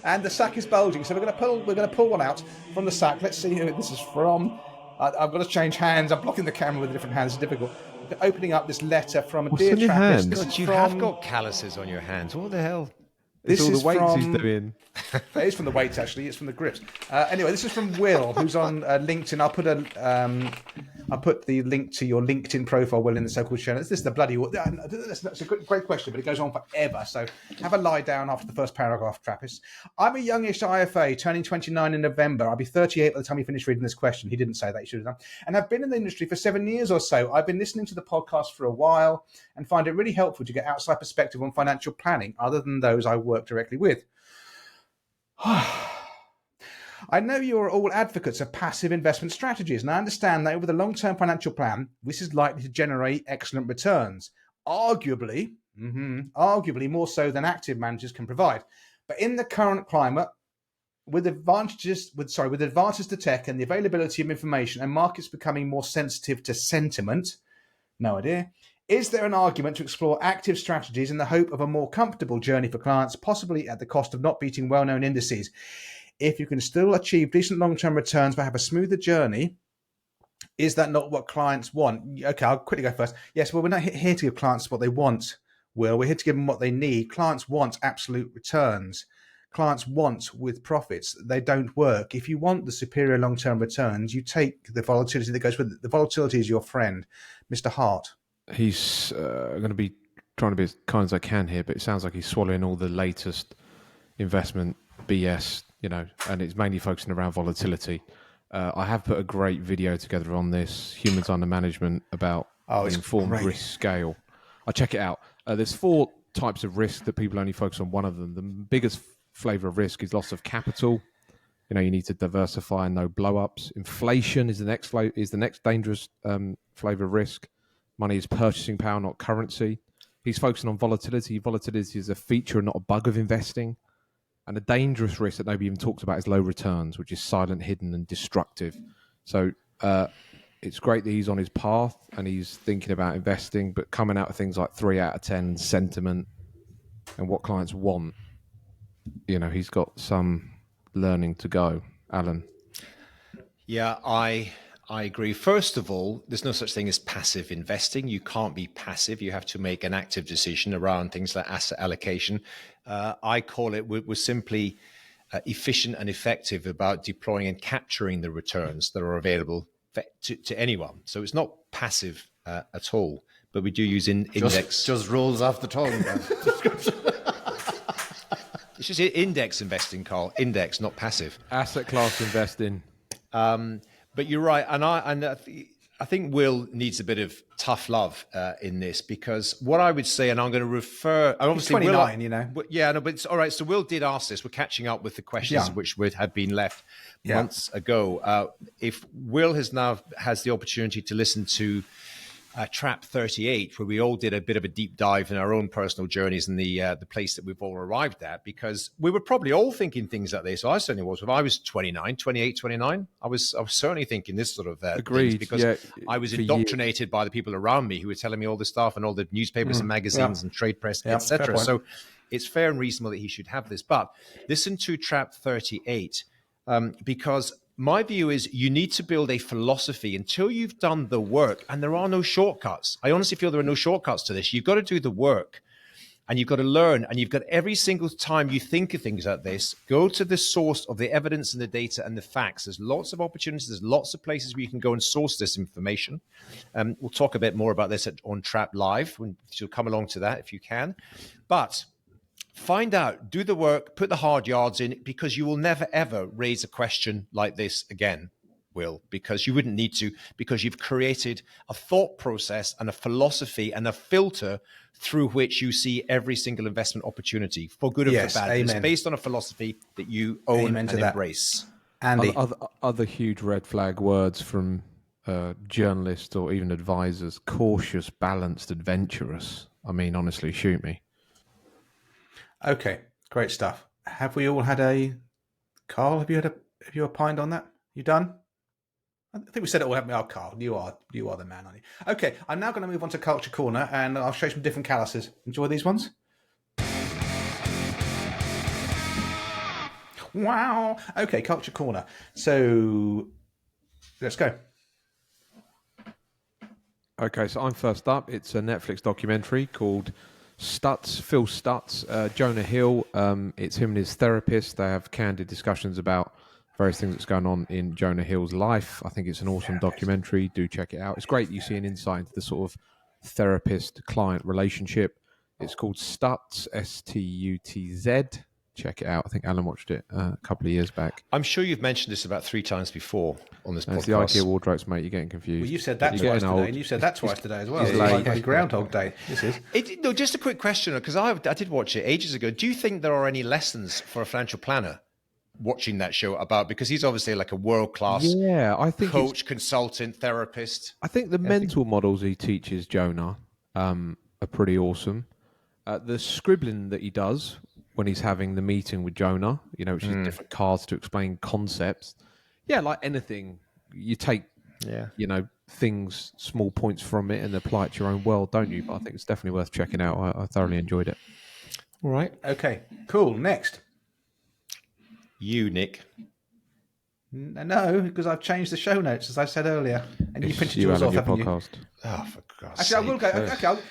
And the sack is bulging, so we're going to pull one out from the sack. Let's see who this is from. I've got to change hands. I'm blocking the camera with a different hand. It's difficult. Opening up this letter from a dear Trappist. God, you have got calluses on your hands. What the hell? It's all the weights he's doing. It is from the weights, actually. It's from the grips. Anyway, this is from Will, who's on LinkedIn. I'll put the link to your LinkedIn profile, Will, in the so-called show notes. This is the bloody... That's a great question, but it goes on forever. So have a lie down after the first paragraph, Trappist. I'm a youngish IFA, turning 29 in November. I'll be 38 by the time you finish reading this question. He didn't say that. He should have done. And I've been in the industry for 7 years or so. I've been listening to the podcast for a while and find it really helpful to get outside perspective on financial planning, other than those I work directly with. I know you're all advocates of passive investment strategies, and I understand that over the long-term financial plan, this is likely to generate excellent returns, arguably more so than active managers can provide. But in the current climate, with advances to tech and the availability of information and markets becoming more sensitive to sentiment, no idea. Is there an argument to explore active strategies in the hope of a more comfortable journey for clients, possibly at the cost of not beating well-known indices? If you can still achieve decent long-term returns but have a smoother journey, Is that not what clients want? Okay, I'll quickly go first. Yes, well, we're not here to give clients what they want, Will. We're here to give them what they need. Clients want absolute returns. Clients want with profits. They don't work. If you want the superior long-term returns, you take the volatility that goes with it. The volatility is your friend. Mr. Hart. He's going to be trying to be as kind as I can here, but it sounds like he's swallowing all the latest investment BS, and it's mainly focusing around volatility. I have put a great video together on this, Humans Under Management, about the informed risk scale. I'll check it out. There's 4 types of risk that people only focus on one of them. The biggest flavor of risk is loss of capital. You need to diversify and no blow-ups. Inflation is the next dangerous flavor of risk. Money is purchasing power, not currency. He's focusing on volatility. Volatility is a feature and not a bug of investing. And a dangerous risk that nobody even talks about is low returns, which is silent, hidden, and destructive. So it's great that he's on his path and he's thinking about investing, but coming out of things like 3 out of 10 sentiment and what clients want, he's got some learning to go. Alan? Yeah, I agree. First of all, there's no such thing as passive investing. You can't be passive. You have to make an active decision around things like asset allocation. I call it, we're simply efficient and effective about deploying and capturing the returns that are available to anyone. So it's not passive at all, but we do use index. Just rolls off the tongue. It's just index investing, Carl. Index, not passive. Asset class investing. But you're right, and I think Will needs a bit of tough love in this, because what I would say, and I'm going to refer. Obviously, he's 29, Yeah, no, but it's all right. So Will did ask this. We're catching up with the questions which had been left months ago. If Will has the opportunity to listen to Trap 38, where we all did a bit of a deep dive in our own personal journeys and the place that we've all arrived at, because we were probably all thinking things like this. So I certainly was. When I was 28, 29, I was certainly thinking this sort of Agreed. things, because I was indoctrinated by the people around me who were telling me all this stuff and all the newspapers and magazines and trade press, etc. So it's fair and reasonable that he should have this. But listen to Trap 38, because my view is you need to build a philosophy until you've done the work, and there are no shortcuts. I honestly feel there are no shortcuts to this. You've got to do the work, and you've got to learn, and you've got every single time you think of things like this, go to the source of the evidence and the data and the facts. There's lots of opportunities. There's lots of places where you can go and source this information. We'll talk a bit more about this on Trap Live. You'll come along to that if you can. But find out, do the work, put the hard yards in, because you will never, ever raise a question like this again, Will, because you wouldn't need to, because you've created a thought process and a philosophy and a filter through which you see every single investment opportunity, for good or for bad. Amen. It's based on a philosophy that you own and embrace. Andy. Other huge red flag words from journalists or even advisors: cautious, balanced, adventurous. I mean, honestly, shoot me. Okay, great stuff. Have we all had a Carl? Have you opined on that? You done? I think we said it all, haven't we? Oh, Carl, you are the man, aren't you? Okay, I'm now going to move on to Culture Corner, and I'll show you some different calluses. Enjoy these ones. Wow. Okay, Culture Corner. So let's go. Okay, so I'm first up. It's a Netflix documentary called Stutz, Phil Stutz, Jonah Hill. It's him and his therapist. They have candid discussions about various things that's going on in Jonah Hill's life. I think it's an awesome documentary. Do check it out. It's great. You see an insight into the sort of therapist-client relationship. It's called Stutz, Stutz. Check it out. I think Alan watched it a couple of years back. I'm sure you've mentioned this about 3 times before on this podcast. It's the IKEA wardrobes, mate. You're getting confused. Well, you said that twice today, and you said that twice today as well. It's like Groundhog Day. This is. No, just a quick question, because I did watch it ages ago. Do you think there are any lessons for a financial planner watching that show about? Because he's obviously like a world-class I think coach, consultant, therapist. I think the mental models he teaches Jonah are pretty awesome. The scribbling that he does when he's having the meeting with Jonah, which is different cards to explain concepts. Yeah, like anything, you take, things, small points from it and apply it to your own world, don't you? But I think it's definitely worth checking out. I thoroughly enjoyed it. All right. Okay, cool. Next. You, Nick. No, because I've changed the show notes, as I said earlier. And you It's printed you, yours Alan, off, your haven't you? podcast. Oh, for God's Actually, I will go. sake. Okay,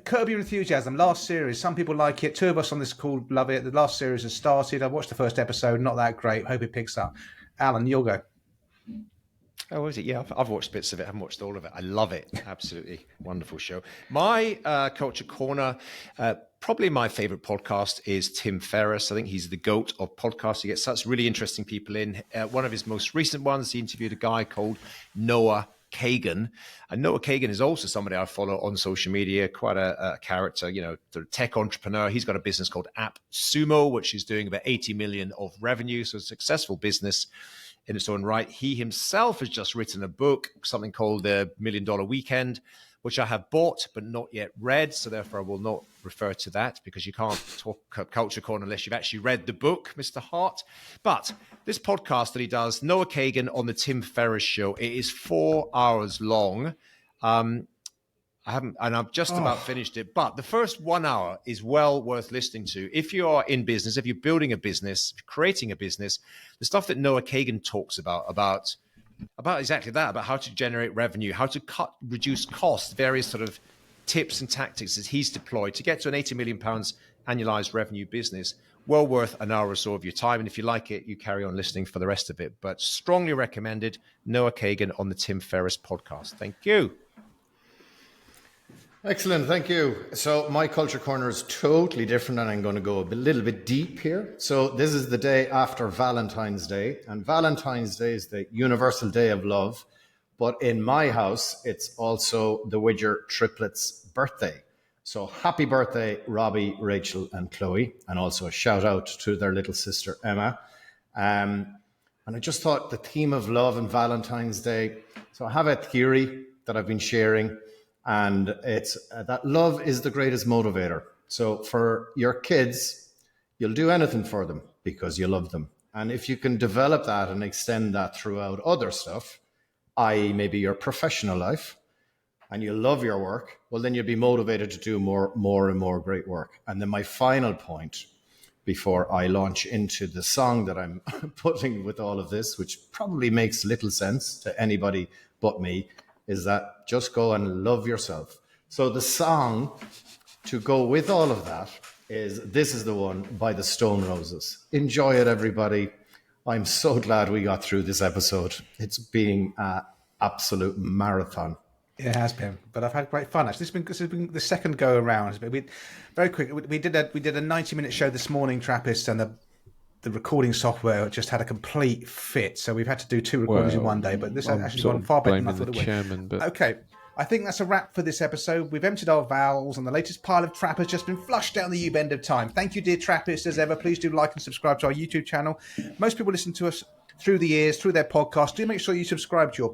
Curb Your Enthusiasm, last series. Some people like it. Two of us on this call love it. The last series has started. I watched the first episode. Not that great. Hope it picks up. Alan, you'll go. Oh, was it? Yeah, I've watched bits of it. I haven't watched all of it. I love it. Absolutely wonderful show. My Culture Corner, probably my favorite podcast is Tim Ferriss. I think he's the GOAT of podcasts. He gets such really interesting people in. One of his most recent ones, he interviewed a guy called Noah Kagan. And Noah Kagan is also somebody I follow on social media, quite a character, the tech entrepreneur. He's got a business called AppSumo, which is doing about 80 million of revenue. So a successful business in its own right. He himself has just written a book, something called The $1 Million Weekend, which I have bought but not yet read. So therefore I will not refer to that, because you can't talk Culture Corner unless you've actually read the book, Mr. Hart. But this podcast that he does, Noah Kagan on the Tim Ferriss Show, it is 4 hours long. I've just about finished it, but the first 1 hour is well worth listening to. If you are in business, if you're building a business, creating a business, the stuff that Noah Kagan talks about exactly that, about how to generate revenue, how to reduce costs, various sort of tips and tactics that he's deployed to get to an £80 million annualized revenue business, well worth an hour or so of your time. And if you like it, you carry on listening for the rest of it. But strongly recommended, Noah Kagan on the Tim Ferriss podcast. Thank you. Excellent, thank you. So my Culture Corner is totally different, and I'm going to go a little bit deep here. So this is the day after Valentine's Day, and Valentine's Day is the universal day of love. But in my house, it's also the Widger triplets' birthday. So happy birthday, Robbie, Rachel, and Chloe, and also a shout out to their little sister, Emma. And I just thought the theme of love and Valentine's Day. So I have a theory that I've been sharing, and it's that love is the greatest motivator. So for your kids, you'll do anything for them because you love them. And if you can develop that and extend that throughout other stuff, i.e. maybe your professional life, and you love your work, well, then you'll be motivated to do more and more great work. And then my final point, before I launch into the song that I'm putting with all of this, which probably makes little sense to anybody but me, is that just go and love yourself. So the song to go with all of that is This Is the One by the Stone Roses. Enjoy it, everybody. I'm so glad we got through this episode. It's been an absolute marathon. It has been, but I've had great fun. Actually, this has been the second go around. Very quick. We did a 90-minute show this morning, Trappist, and the recording software just had a complete fit. So we've had to do 2 recordings in one day. But this has actually gone far better than I thought it would. Okay, I think that's a wrap for this episode. We've emptied our valves, and the latest pile of trap has just been flushed down the U-bend of time. Thank you, dear Trappists, as ever. Please do like and subscribe to our YouTube channel. Most people listen to us through the years, through their podcast. Do make sure you subscribe to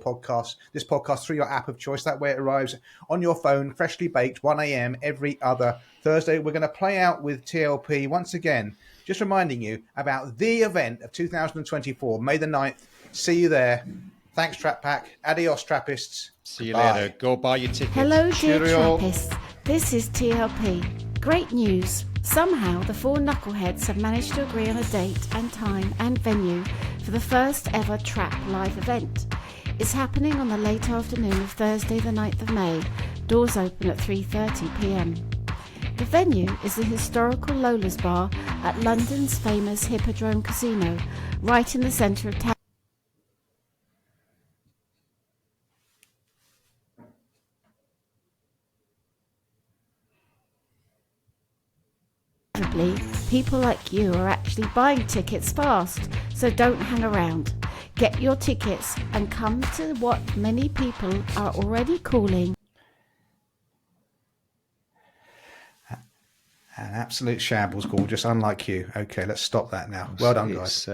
this podcast through your app of choice. That way it arrives on your phone, freshly baked, 1 a.m. every other Thursday. We're going to play out with TLP once again, just reminding you about the event of 2024, May the 9th. See you there. Thanks, Trap Pack. Adios, Trappists. See you later. Go buy your tickets. Hello, dear Cheerio. Trappists. This is TLP. Great news. Somehow the 4 knuckleheads have managed to agree on a date and time and venue for the first ever Trap live event. It's happening on the late afternoon of Thursday the 9th of May. Doors open at 3:30 p.m. The venue is the historical Lola's Bar at London's famous Hippodrome Casino, right in the centre of town. People like you are actually buying tickets fast, so don't hang around. Get your tickets and come to what many people are already calling An absolute shambles, gorgeous, unlike you. Okay, let's stop that now. Well done, guys.